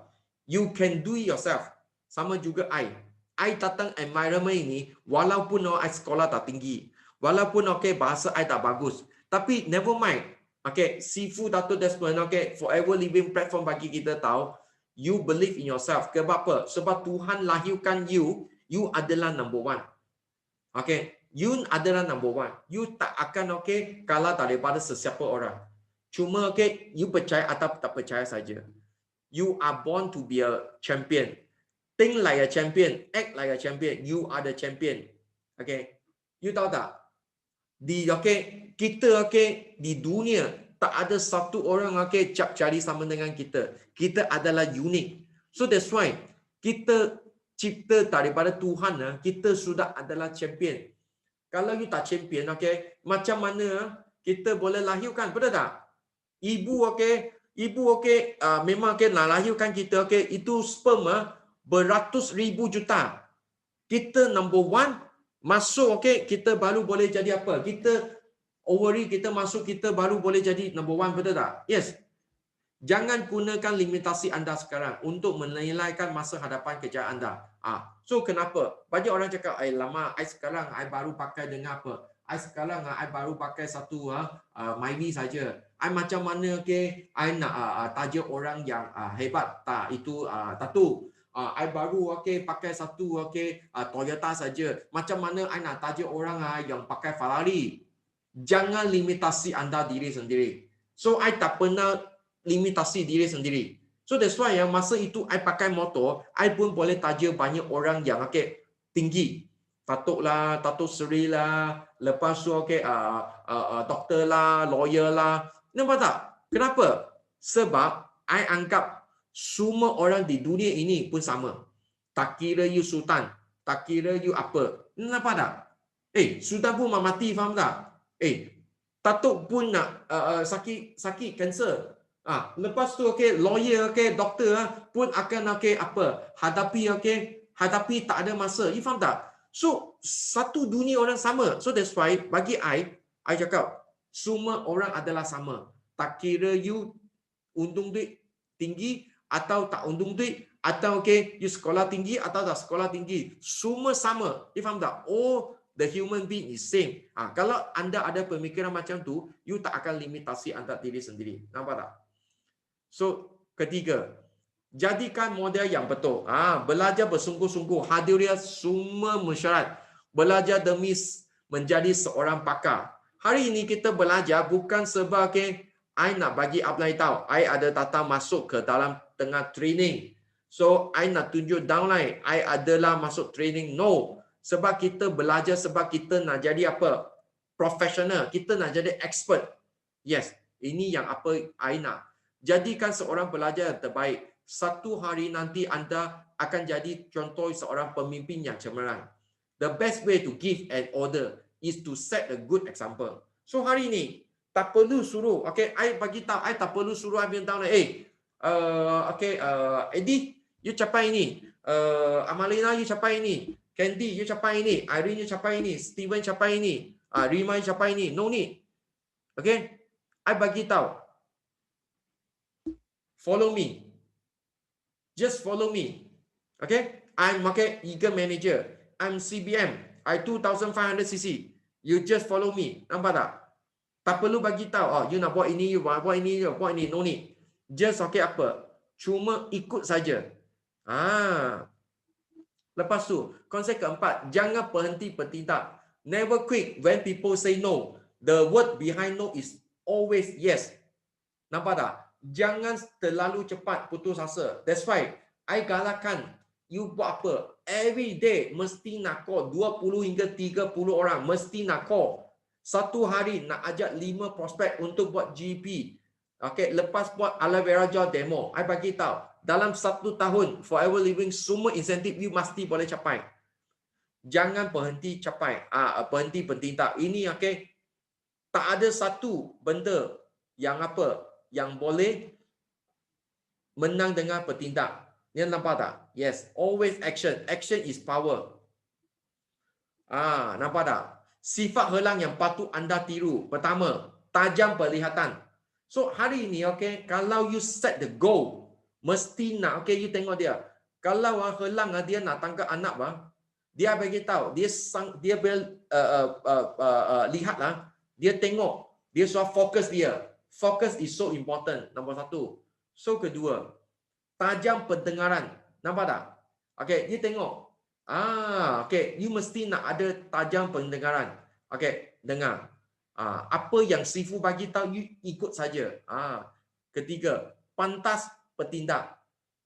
You can do it yourself. Sama juga I. I datang environment ini, walaupun I sekolah tak tinggi. Walaupun okay, bahasa I tak bagus. Tapi never mind. Okay, Sifu Dato Desmond, okay, forever living platform bagi kita tahu, you believe in yourself. Sebab apa? Sebab Tuhan lahirkan you adalah number 1. Okay, you adalah number 1. You tak akan okay kalah daripada sesiapa orang. Cuma okay, you percaya atau tak percaya saja. You are born to be a champion. Think like a champion, act like a champion. You are the champion. Okay, you tahu tak? Kita di dunia tak ada satu orang cari sama dengan kita. Kita adalah unik. So that's why kita cipta daripada Tuhan, kita sudah adalah champion. Kalau you tak champion, okay, macam mana kita boleh lahirkan, betul tak? Ibu, okay, memang okay, nak lahirkan kita, okay, itu sperm beratus ribu juta. Kita number one, masuk, okay, kita baru boleh jadi apa? Kita ovary kita masuk, kita baru boleh jadi number one, betul tak? Yes. Jangan gunakan limitasi anda sekarang untuk menilaikan masa hadapan kerja anda. So kenapa? Banyak orang cakap, lama, sekarang I baru pakai dengan apa? Sekarang I baru pakai satu Myvi saja. Macam mana okay? I nak taja orang yang hebat. Tak, itu tak tu. I baru okay, pakai satu okay, Toyota saja. Macam mana I nak taja orang yang pakai Ferrari. Jangan limitasi anda diri sendiri. So I tak pernah limitasi diri sendiri. So that's why masa itu I pakai motor, I pun boleh taja banyak orang yang okay, tinggi. Datuk lah, Datuk Seri lah, lepas tu okay, doktor lah, lawyer lah. Nampak tak? Kenapa? Sebab I anggap semua orang di dunia ini pun sama. Tak kira you sultan, tak kira you apa. Nampak tak? Sultan pun mati, faham tak? Datuk pun nak sakit kanser. Lepas tu okay, lawyer okay, doktor pun akan okay, apa? Hadapi tak ada masa. You faham tak? So satu dunia orang sama. So that's why bagi I cakap semua orang adalah sama. Tak kira you untung duit tinggi atau tak untung duit, atau okay, you sekolah tinggi atau tak sekolah tinggi, semua sama. You faham tak? The human being is same. Kalau anda ada pemikiran macam tu, you tak akan limitasi anda diri sendiri. Nampak tak? So, ketiga, jadikan model yang betul. Belajar bersungguh-sungguh, hadiriah semua mesyuarat. Belajar demi menjadi seorang pakar. Hari ini kita belajar bukan sebab I nak bagi upline tahu, I ada datang masuk ke dalam tengah training. So, I nak tunjuk downline, I adalah masuk training. No. Sebab kita belajar, sebab kita nak jadi apa? Professional. Kita nak jadi expert. Yes. Ini yang apa I nak. Jadikan seorang pelajar yang terbaik. Satu hari nanti anda akan jadi contoh seorang pemimpin yang cemerlang. The best way to give an order is to set a good example. So hari ini tak perlu suruh, okay, I bagi tahu, I tak perlu suruh I bilang tahu, Eddie, you capai ini, Amalina, you capai ini, Candy, you capai ini, Irene, you capai ini, Steven capai ini, Rima, you capai ini. No need. Okay, I bagi tahu. Follow me. Just follow me. Okay? I'm Eagle Manager. I'm CBM. I 2500cc. You just follow me. Nampak tak? Tak perlu bagi tahu. You nak buat ini, you buat ini, you buat ini. No need. Just apa? Cuma ikut saja. Lepas tu, konsep keempat, jangan berhenti bertindak. Never quit when people say no. The word behind no is always yes. Nampak tak? Jangan terlalu cepat putus asa. That's why I galakkan you buat apa? Every day mesti nak call 20 hingga 30 orang. Mesti nak call. Satu hari nak ajak 5 prospek untuk buat GP. Okay, lepas buat aloe vera gel demo, I bagi tahu, dalam 1 tahun Forever Living semua insentif you mesti boleh capai. Jangan berhenti capai. Berhenti bertindak. Ini okay, tak ada satu benda yang apa? Yang boleh menang dengan bertindak. Ni nampak tak? Yes, always action. Action is power. Nampak tak? Sifat helang yang patut anda tiru. Pertama, tajam penglihatan. So hari ini, okay, kalau you set the goal, mesti nak, okay, you tengok dia. Kalau helang dia nak tangkap anak, dia bagi tahu, dia lihatlah, dia tengok, dia suruh fokus dia. Focus is so important. Nombor 1. So kedua, tajam pendengaran. Nampak tak? Okay, you tengok. Okay, you mesti nak ada tajam pendengaran. Okay, dengar. Apa yang Sifu bagi tahu, you ikut saja. Ketiga, pantas bertindak.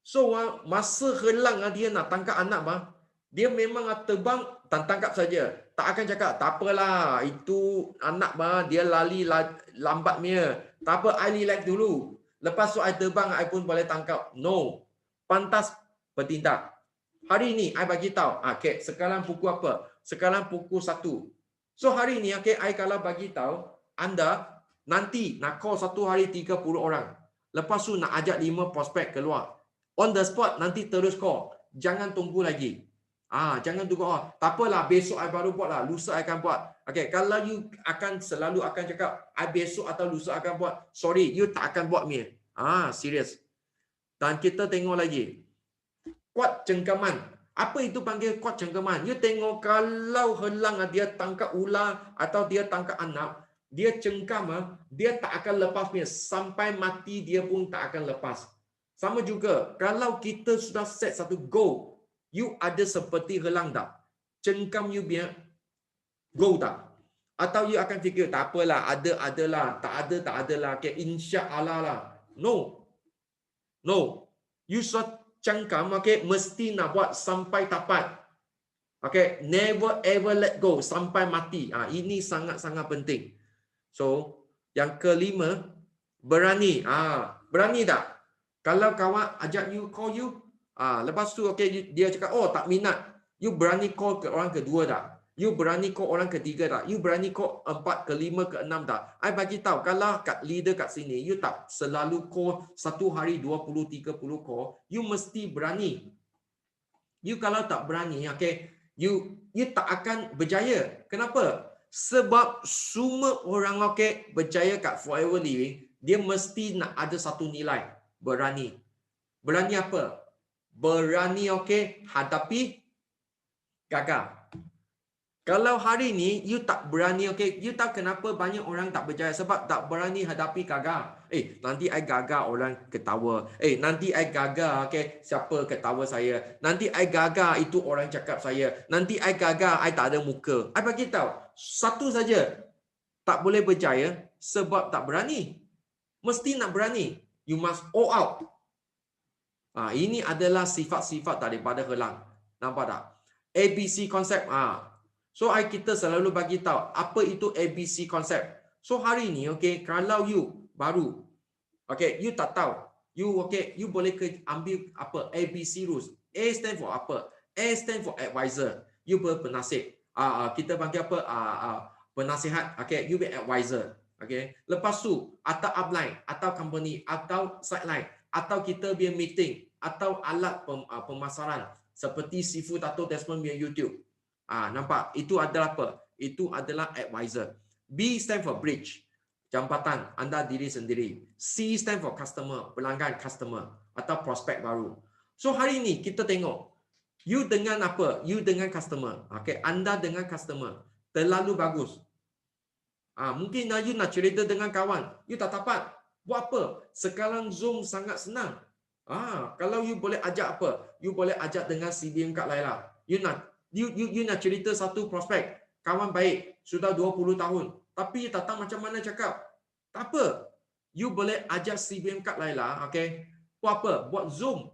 So masa helang dia nak tangkap anak, dia memang terbang dan tangkap saja. Tak akan cakap, tak apalah, itu anak dia lali lambat punya. Tak apa, I relax dulu. Lepas tu I terbang, I pun boleh tangkap. No. pantas bertindak. Hari ini, I bagi tahu, okay, sekarang pukul apa? Sekarang pukul 1. So, hari ini, okay, I kalau bagi tahu, anda nanti nak call satu hari 30 orang. Lepas tu nak ajak 5 prospek keluar. On the spot, nanti terus call. Jangan tunggu lagi. Jangan tunggu. Tak apalah, besok I baru buat lah. Lusa I akan buat. Okay, kalau you akan selalu akan cakap, I besok atau lusa akan buat. Sorry, you tak akan buat ni. Serius. Dan kita tengok lagi. Kuat cengkaman. Apa itu panggil kuat cengkaman? You tengok kalau helang dia tangkap ular atau dia tangkap anak, dia cengkam, dia tak akan lepas punya. Sampai mati dia pun tak akan lepas. Sama juga, kalau kita sudah set satu goal, you ada seperti helang tak? Cengkam you punya goal tak? Atau you akan fikir, tak apalah, adalah, tak adalah, okay, insya Allah lah. No. You sudah cangkam, okay, mesti nak buat sampai tapat. Okay, never ever let go sampai mati. Ini sangat-sangat penting. So, yang kelima, berani. Berani tak? Kalau kawan ajak you, call you, lepas tu, okay, dia cakap, oh tak minat. You berani call ke orang kedua tak? You berani call orang ketiga tak? You berani call 4, ke-5, ke-6 tak? I bagi tahu, kalau kat leader kat sini, you tak selalu call satu hari 20, 30 call. You mesti berani. You kalau tak berani, okay, you tak akan berjaya. Kenapa? Sebab semua orang, okay, berjaya kat Forever Living, dia mesti nak ada satu nilai. Berani. Berani apa? Berani, okay, hadapi gagal. Kalau hari ni you tak berani, okay, you tahu kenapa banyak orang tak berjaya? Sebab tak berani hadapi gagal. Nanti I gagal orang ketawa. Nanti I gagal, okay, siapa ketawa saya. Nanti I gagal itu orang cakap saya. Nanti I gagal, I tak ada muka. I bagi tahu, satu saja tak boleh berjaya sebab tak berani. Mesti nak berani. You must all out. Ini adalah sifat-sifat daripada helang. Nampak tak? ABC konsep. So, kita selalu bagi tahu apa itu ABC konsep. So, hari ni, okay, kalau you baru, okay, you tak tahu, you boleh ambil apa? ABC rules. A stand for apa? A stand for advisor. You berpenasihat. Kita panggil apa? Penasihat. Okay, you be advisor. Okay. Lepas tu, atau upline, atau company, atau sideline, atau kita biar meeting, atau alat pemasaran seperti Sifu Tato Desmond biar YouTube. Nampak? Itu adalah apa? Itu adalah advisor. B stand for bridge. Jambatan anda diri sendiri. C stand for customer. Pelanggan customer. Atau prospek baru. So, hari ini kita tengok. You dengan apa? You dengan customer. Okay. Anda dengan customer. Terlalu bagus. Mungkin you nak cerita dengan kawan. You tak dapat. Buat apa? Sekarang Zoom sangat senang. Kalau you boleh ajak apa? You boleh ajak dengan CBM Kak Laila. You nak cerita satu prospek, kawan baik, sudah 20 tahun. Tapi you tak tahu macam mana cakap. Tak apa. You boleh ajak CBM Kak Laila, okay? Buat apa? Buat Zoom.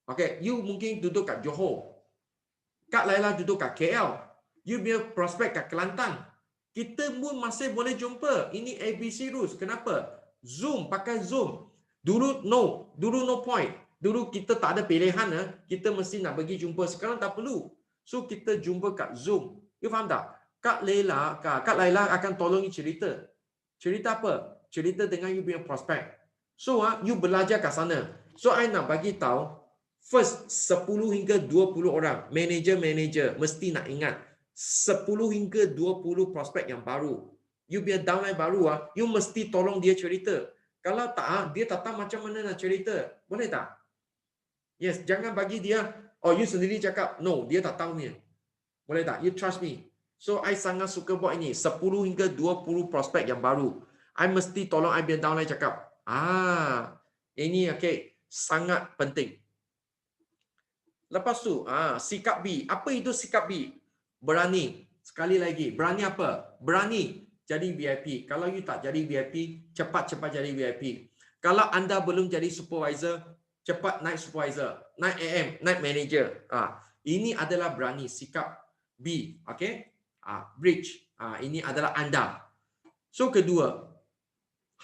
Okay, you mungkin duduk kat Johor. Kak Laila duduk kat KL. You punya prospek kat Kelantan. Kita pun masih boleh jumpa. Ini ABC rules. Kenapa? Zoom, pakai Zoom. Dulu no point. Dulu kita tak ada pilihan, kita mesti nak pergi jumpa. Sekarang tak perlu. So, kita jumpa kat Zoom. You faham tak? Kak Laila akan tolong you cerita. Cerita apa? Cerita dengan you punya prospek. So, you belajar kat sana. So, I nak bagi tahu, first 10 hingga 20 orang, manager mesti nak ingat 10 hingga 20 prospek yang baru. You biar downline baru, you mesti tolong dia cerita. Kalau tak, dia tak tahu macam mana nak cerita. Boleh tak? Yes, jangan bagi dia, you sendiri cakap, no, dia tak tahu ni. Boleh tak? You trust me. So, I sangat suka buat ini. 10 hingga 20 prospek yang baru. I mesti tolong I biar downline cakap. Ini okay, sangat penting. Lepas tu, sikap B. Apa itu sikap B? Berani. Sekali lagi, berani apa? Berani jadi VIP. Kalau you tak jadi VIP, cepat-cepat jadi VIP. Kalau anda belum jadi supervisor, cepat naik supervisor, naik AM, naik manager. Ini adalah berani, sikap B. Okay? Bridge. Ini adalah anda. So, kedua,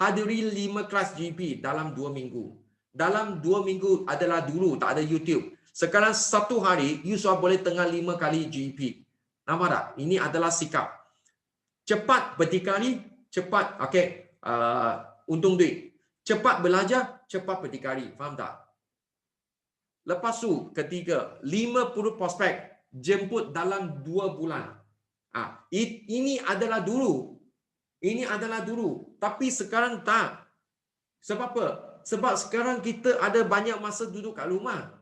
hadiri 5 kelas GP dalam 2 minggu. dalam 2 minggu adalah dulu tak ada YouTube. Sekarang satu hari, you sudah boleh tengah 5 kali GP. Nampak tak? Ini adalah sikap. Cepat berdikari, cepat untung duit. Cepat belajar, cepat berdikari. Faham tak? Lepas tu, ketiga, 50 prospek jemput dalam 2 bulan. Ini adalah dulu. Ini adalah dulu. Tapi sekarang tak. Sebab apa? Sebab sekarang kita ada banyak masa duduk kat rumah.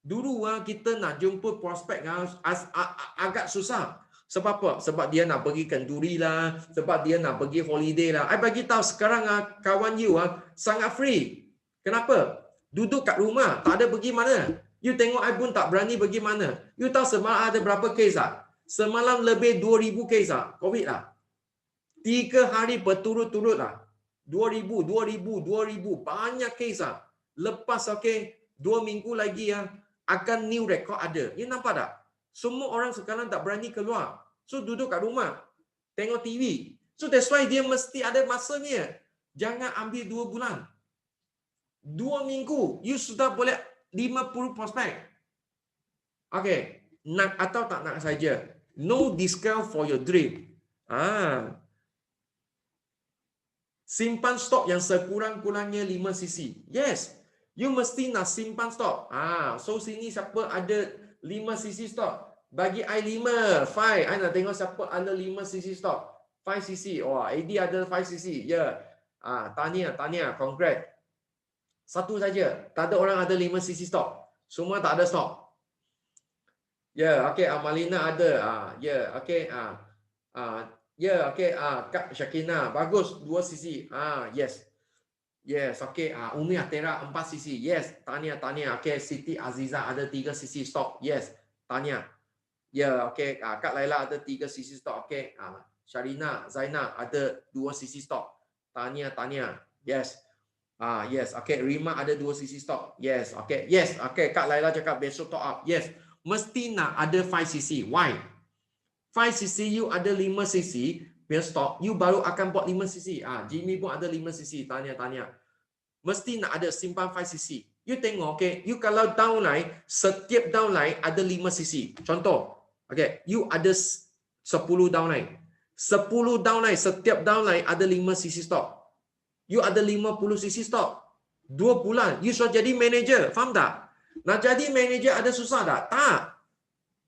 Dulu kita nak jumpa prospek agak susah. Sebab apa? Sebab dia nak pergi kenduri lah. Sebab dia nak pergi holiday lah. I bagi tahu sekarang kawan you sangat free. Kenapa? Duduk kat rumah. Tak ada pergi mana. You tengok I pun tak berani pergi mana. You tahu semalam ada berapa kes tak? Semalam lebih 2,000 kes tak? COVID lah. 3 hari berturut-turut lah. 2,000. Banyak kes lah. Lepas 2 minggu lagi akan new record ada. You nampak tak? Semua orang sekarang tak berani keluar. So duduk kat rumah. Tengok TV. So that's why dia mesti ada masanya. Jangan ambil 2 bulan. 2 minggu. You sudah boleh 50 prospek. Okay. Nak atau tak nak saja. No discount for your dream. Simpan stok yang sekurang-kurangnya 5 cc. Yes. You mesti nak simpan stok. So sini siapa ada 5 cc stok? Bagi I 5, 5. I nak tengok siapa ada 5 cc stok. 5 cc. AD ada 5 cc. Ya. Tanya, congrats. Satu saja. Tak ada orang ada 5 cc stok. Semua tak ada stok. Ya, Amalina ada. Kak Syakina bagus 2 cc. Yes. Umi Atera 4 cc. Yes, tanya. Siti Aziza ada 3 cc stok. Yes, tanya. Kak Laila ada 3 cc stok. Syarina Zainal ada 2 cc stok. Tanya. Yes. Yes. Rima ada 2 cc stok. Yes. Yes. Kak Laila cakap besok top up. Yes. Mesti nak ada 5 cc. Why? 5 cc you ada 5 cc punya stok, you baru akan buat 5 cc. Jimmy pun ada 5 cc. Tanya. Mesti nak ada simpan 5 cc. You tengok, you kalau downline, setiap downline ada 5 cc. Contoh, you ada 10 downline. 10 downline, setiap downline ada 5 cc stok. You ada 50 cc stok. 2 bulan, you sudah jadi manager. Faham tak? Nak jadi manager ada susah tak? Tak.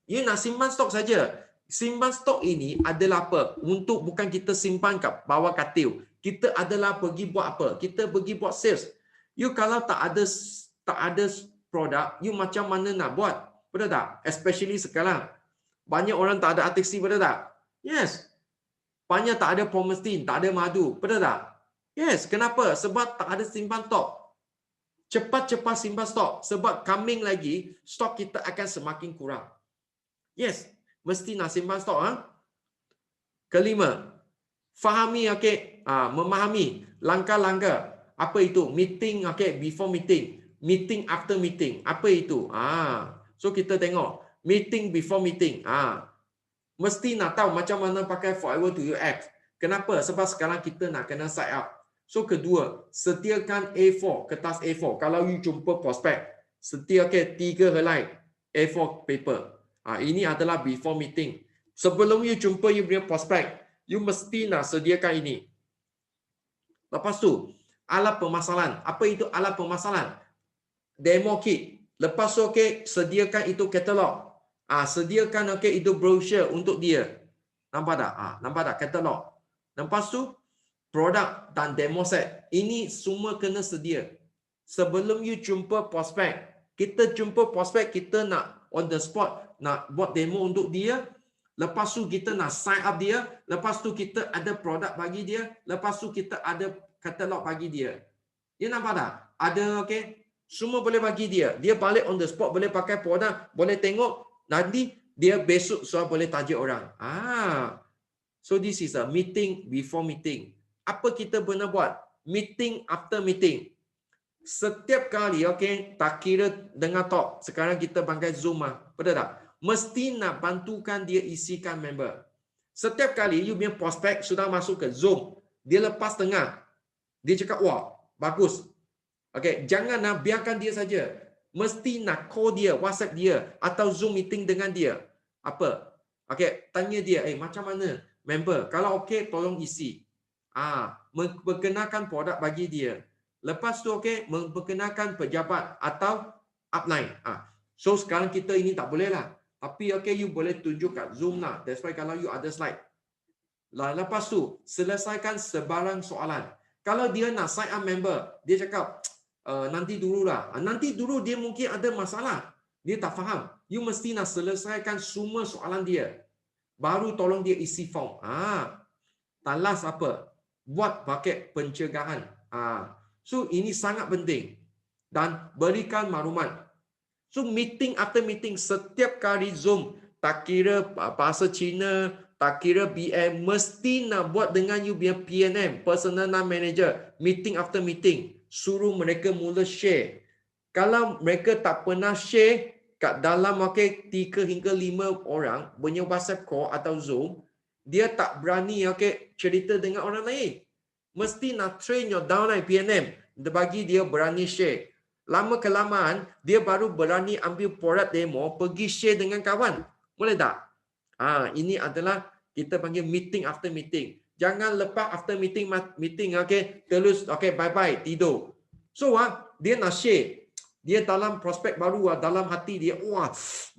You nak simpan stok saja. Simpan stok ini adalah apa? Untuk bukan kita simpan kat bawah katil. Kita adalah pergi buat apa? Kita pergi buat sales. You kalau tak ada produk, you macam mana nak buat? Betul tak? Especially sekarang. Banyak orang tak ada artiksi, betul tak? Yes. Banyak tak ada promestin, tak ada madu. Betul tak? Yes. Kenapa? Sebab tak ada simpan stok. Cepat-cepat simpan stok. Sebab coming lagi, stok kita akan semakin kurang. Yes. Mesti nak simpan stok. Kelima, fahami, memahami langkah-langkah. Apa itu? Meeting, before meeting. Meeting after meeting. Apa itu? So kita tengok. Meeting before meeting. Mesti nak tahu macam mana pakai Forever to UX. Kenapa? Sebab sekarang kita nak kena sign up. So kedua, sediakan A4, kertas A4. Kalau you jumpa prospek, sediakan 3 helai A4 paper. Ini adalah before meeting. Sebelum you jumpa you punya prospek, you mesti nak sediakan ini. Lepas tu, alat permasalahan. Apa itu alat permasalahan? Demo kit. Lepas tu sediakan itu katalog. Sediakan itu brochure untuk dia. Nampak tak? Nampak tak katalog? Lepas tu produk dan demo set. Ini semua kena sedia. Sebelum you jumpa prospek, kita jumpa prospek, kita nak on the spot, nak buat demo untuk dia. Lepas tu kita nak sign up dia. Lepas tu kita ada produk bagi dia. Lepas tu kita ada katalog bagi dia. You nampak tak? Ada semua boleh bagi dia. Dia balik on the spot, boleh pakai produk, boleh tengok. Nanti dia besok sudah boleh tajuk orang. So this is a meeting before meeting. Apa kita pernah buat? Meeting after meeting. Setiap kali, tak kira dengar talk. Sekarang kita pakai Zoom. Betul tak? Mesti nak bantukan dia isikan member. Setiap kali you punya prospek sudah masuk ke Zoom, dia lepas tengah. Dia cakap, wah, bagus. Okey, jangan biarkan dia saja. Mesti nak call dia, WhatsApp dia atau Zoom meeting dengan dia. Apa? Okey, tanya dia, macam mana member? Kalau okey, tolong isi. Memperkenalkan produk bagi dia. Lepas tu okey, memperkenalkan pejabat atau upline. So sekarang kita ini tak boleh lah. Tapi okey, you boleh tunjuk kat Zoom lah. That's why kalau you ada slide. Lepas tu, selesaikan sebarang soalan. Kalau dia nak sign up member, dia cakap, nanti dululah. Nanti dulu dia mungkin ada masalah. Dia tak faham. You mesti nak selesaikan semua soalan dia. Baru tolong dia isi form. Talas apa? Buat paket pencegahan. So, ini sangat penting. Dan berikan maklumat. So, meeting after meeting, setiap kali Zoom, tak kira bahasa Cina, tak kira BM, mesti nak buat dengan you punya PNM, personal manager, meeting after meeting. Suruh mereka mula share. Kalau mereka tak pernah share kat dalam 3 hingga 5 orang punya WhatsApp call atau Zoom, dia tak berani cerita dengan orang lain. Mesti nak train your downline PNM bagi dia berani share. Lama kelamaan, dia baru berani ambil produk demo, pergi share dengan kawan. Boleh tak? Ini adalah kita panggil meeting after meeting. Jangan lepas after meeting, terus, bye-bye, tidur. So, dia nak share. Dia dalam prospek baru, dalam hati dia,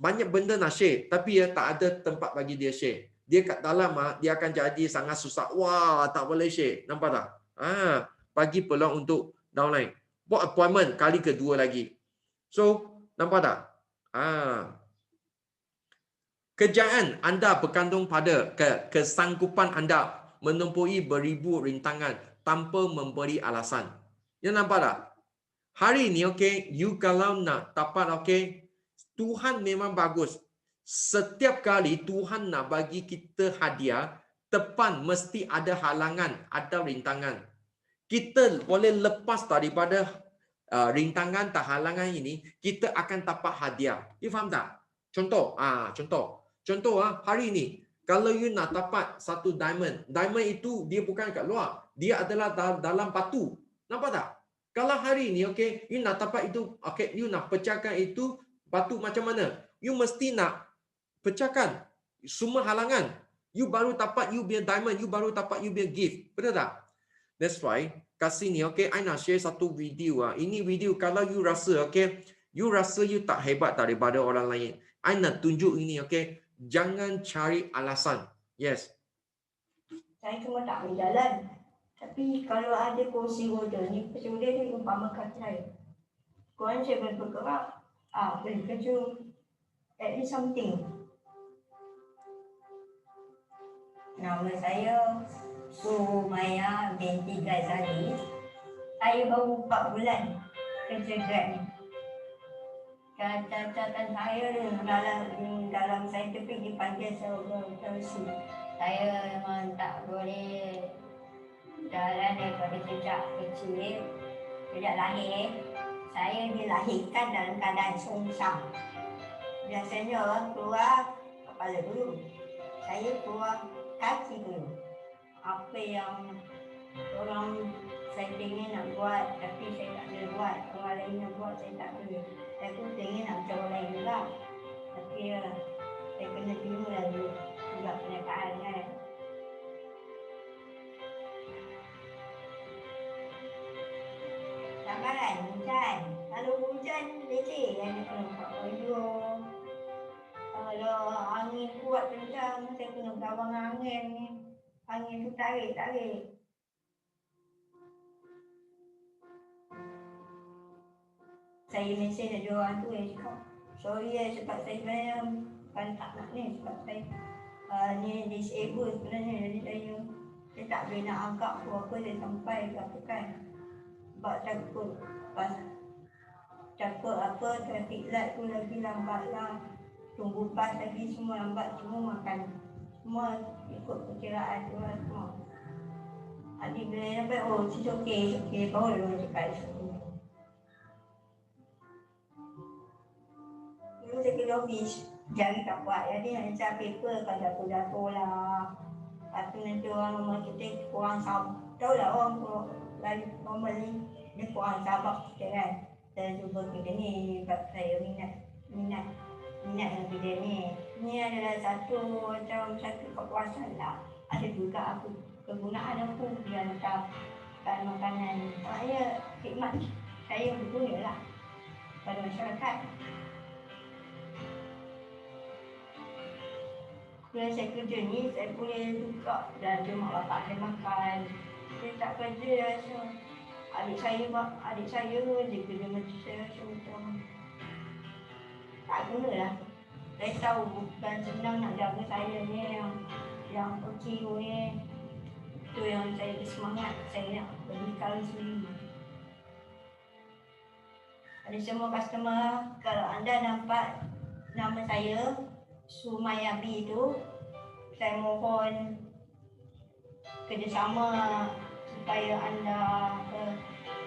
banyak benda nak share. Tapi tak ada tempat bagi dia share. Dia kat dalam, dia akan jadi sangat susah. Tak boleh share. Nampak tak? Bagi peluang untuk downline. Buat appointment kali kedua lagi. So, nampak tak? Kerjaan anda bergantung pada kesanggupan anda menempuhi beribu rintangan tanpa memberi alasan. You nampak tak? Hari ini, you kalau nak dapat, Tuhan memang bagus. Setiap kali Tuhan nak bagi kita hadiah, depan mesti ada halangan, ada rintangan. Kita boleh lepas daripada rintangan dan halangan ini, kita akan dapat hadiah. You faham tak? Contoh, hari ini, kalau you nak dapat satu diamond itu dia bukan kat luar, dia adalah dalam batu. Nampak tak? Kalau hari ini, you nak dapat itu, you nak pecahkan itu batu macam mana? You mesti nak pecahkan semua halangan. You baru dapat you punya diamond, you baru dapat you punya gift. Betul tak? That's why kat sini, I nak share satu video. Ini video kalau you rasa, you rasa you tak hebat daripada orang lain. I nak tunjuk ini, jangan cari alasan. Yes. Saya cuma tak boleh jalan. Tapi kalau ada kursi roda ni, kursi roda ni umpamakan saya. Korang saya boleh bergerak, boleh kerja, at least something. Nama saya Sumaya binti Ghazali. Saya baru 4 bulan kerja Grab ni. Catatan saya dalam saintifik dipanggil cerebral-palsy. Saya memang tak boleh jalan daripada sejak kecil, sejak lahir. Saya dilahirkan dalam keadaan sungsang. Biasanya orang keluar kepala dulu. Saya keluar kaki dulu. Apa yang orang saya ingin nak buat tapi saya tak boleh buat. Orang lain nak buat saya tak boleh. Saya pun ingin nak macam orang lain juga. Tapi saya kena terima lagi juga kenyataan kan. Sabaran, hujan. Kalau hujan leceh yang nak kena buat baju. Kalau angin kuat kencang, saya kena gawang angin ni. Angin tu tarik. Saya mesej ada orang tu yang cakap, sorry sebab saya sebenarnya bukan tak nak ni, sebab saya ni disabled sebenarnya. Jadi saya tak boleh nak angkat apa saya sampai ke apa kan. Sebab takut apa traffic light tu lagi lambat lah. Tunggu bas lagi semua lambat, semua makan. Semua ikut perkiraan tu lah semua. Adik bila sampai, it's okay. Baru dia cakap it's okay. Dulu saya kerja office, jari tak buat. Jadi nak cari paper kan jatuh lah. Lepas tu nanti orang rumah kita kurang tahu lah orang lari normal ni. dia kurang sabar sikit kan. Saya cuba kerja ni sebab saya minat dengan kerja ni. Ni adalah satu kepuasan lah. Ada juga aku kegunaan aku dia hantar makanan. Saya khidmat saya berguna lah pada masyarakat. Bila saya kerja ni, saya boleh buka dan mak bapak saya makan. Saya tak kerja rasa adik saya je kerja macam saya macam tak guna lah. Saya tahu bukan senang nak jaga saya ni yang kecil ni. Itu yang saya bersemangat, saya nak berdikari sendiri. Ada semua customer, kalau anda nampak nama saya Sumayabi itu, saya mohon kerjasama supaya anda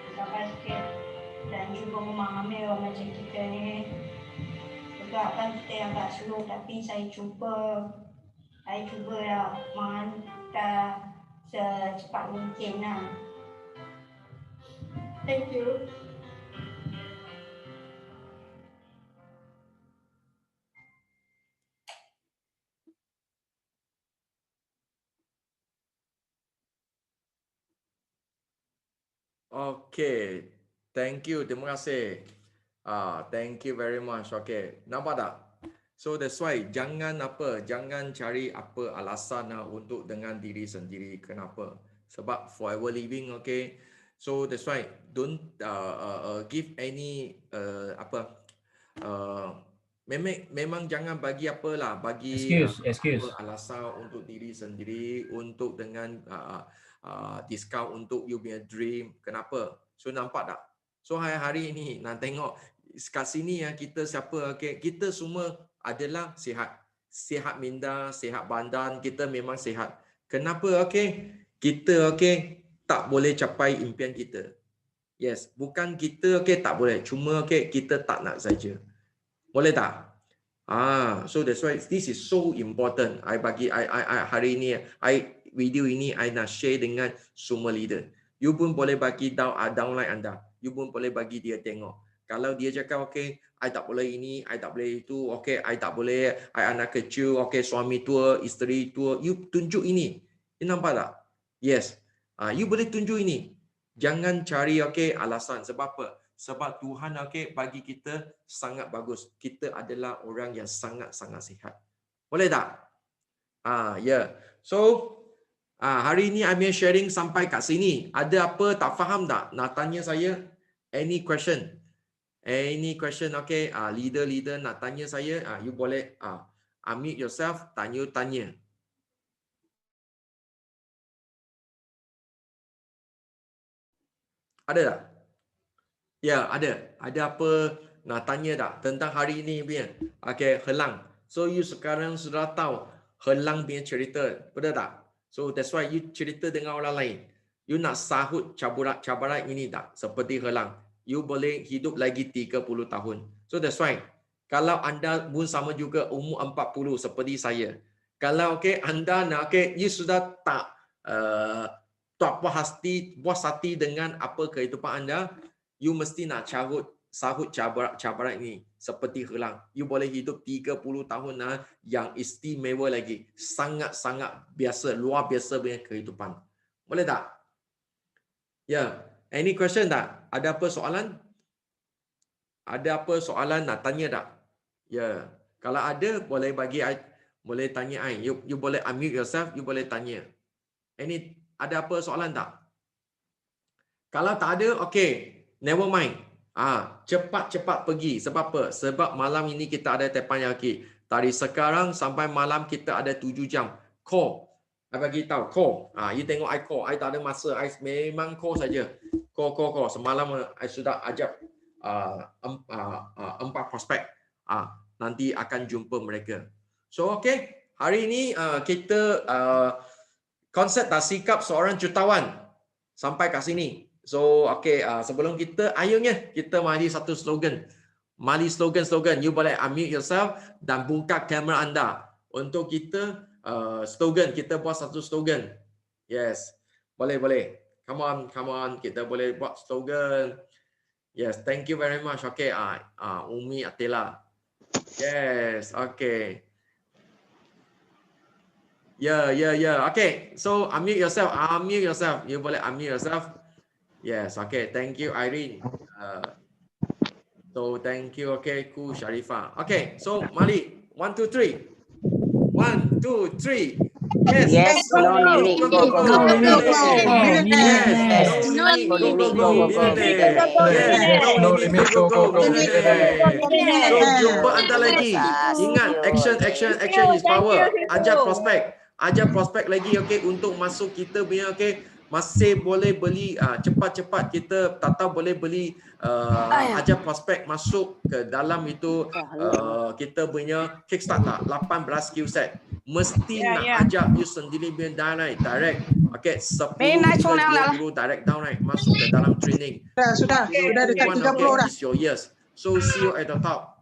bersabar sikit dan cuba memahami orang macam kita ni. Agakkan kita yang agak slow, tapi saya cuba lah menghantar secepat mungkin lah. Thank you. Okay, thank you, terima kasih. Thank you very much. Okay, nampak tak? So that's why jangan cari apa alasan untuk dengan diri sendiri. Kenapa? Sebab forever living, okay. So that's why don't give any memang jangan bagi excuse. alasan untuk diri sendiri untuk dengan discount untuk you punya dream. Kenapa? So nampak tak? So hari ini nak tengok kat sini kita siapa? Okay, kita semua adalah sihat minda, sihat badan, kita memang sihat. Kenapa? Okay, kita tak boleh capai impian kita. Yes, bukan kita tak boleh, cuma kita tak nak saja. Boleh tak? So that's why this is so important. I hari ini video ini I nak share dengan semua leader. You pun boleh bagi downline anda. You pun boleh bagi dia tengok. Kalau dia cakap I tak boleh ini, I tak boleh itu, I tak boleh, I anak kecil, suami tua, isteri tua, you tunjuk ini. You nampak tak? Yes. You boleh tunjuk ini. Jangan cari alasan. Sebab apa? Sebab Tuhan bagi kita sangat bagus. Kita adalah orang yang sangat-sangat sihat. Boleh tak? Yeah. So hari ini I'm sharing sampai kat sini. Ada apa tak faham tak? Nak tanya saya? Any question? Any question? Leader nak tanya saya? You boleh unmute yourself, tanya. Ada tak? Ya, ada. Ada apa nak tanya tak tentang hari ini punya? Helang. So you sekarang sudah tahu Helang punya cerita, betul tak? So that's why you cerita dengan orang lain. You nak sahut cabaran ini tak? Seperti Helang. You boleh hidup lagi 30 tahun. So that's why kalau anda pun sama juga umur 40 seperti saya. Kalau anda nak you sudah tak puas hati dengan apa kehidupan anda, you mesti nak sahut cabaran ini seperti Helang. You boleh hidup 30 tahun yang istimewa lagi. Sangat-sangat biasa, luar biasa punya kehidupan. Boleh tak? Ya. Any question tak? Ada apa soalan? Ada apa soalan nak tanya tak? Ya. Kalau ada, boleh bagi boleh tanya I. You boleh unmute yourself, you boleh tanya. Ada apa soalan tak? Kalau tak ada, never mind. Cepat-cepat pergi. Sebab apa? Sebab malam ini kita ada teppanyaki. Dari sekarang sampai malam kita ada 7 jam. Call. I bagi tahu. Call. You tengok I call. I tak ada masa. I memang call saja. Call. Semalam I sudah ajak 4 prospek. Nanti akan jumpa mereka. So, hari ini kita konsep dan sikap seorang jutawan. Sampai kat sini. So, sebelum kita, ayonya kita mari satu slogan. Mari slogan. You boleh unmute yourself dan buka kamera anda. Untuk kita, slogan. Kita buat satu slogan. Yes. Boleh. Come on. Kita boleh buat slogan. Yes, thank you very much. Okay, Umi Atila. Yes, okay. Yeah. Okay, so unmute yourself. You boleh unmute yourself. Yes, okay. Thank you, Irene. So thank you. Okay, cool, Sharifah. Okay, so Mali, 1, 2, 3. 1, 2, 3. Yes. Yes, no limit. Go. Yes. No limit. Go. Billionaire. Yes. No limit. Go. Billionaire. So jumpa anda lagi. Ingat, action is power. Ajar prospek lagi, okay, untuk masuk kita punya, okay. Masih boleh beli cepat-cepat kita Tata boleh beli ajar prospek masuk ke dalam itu kita punya Kickstarter 18 skill set. Mesti nak ajak you sendiri punya direct. Okay, 10 ke 20 direct downright masuk ke dalam training. Sudah dekat 30 dah. Is your years. So see you at the top.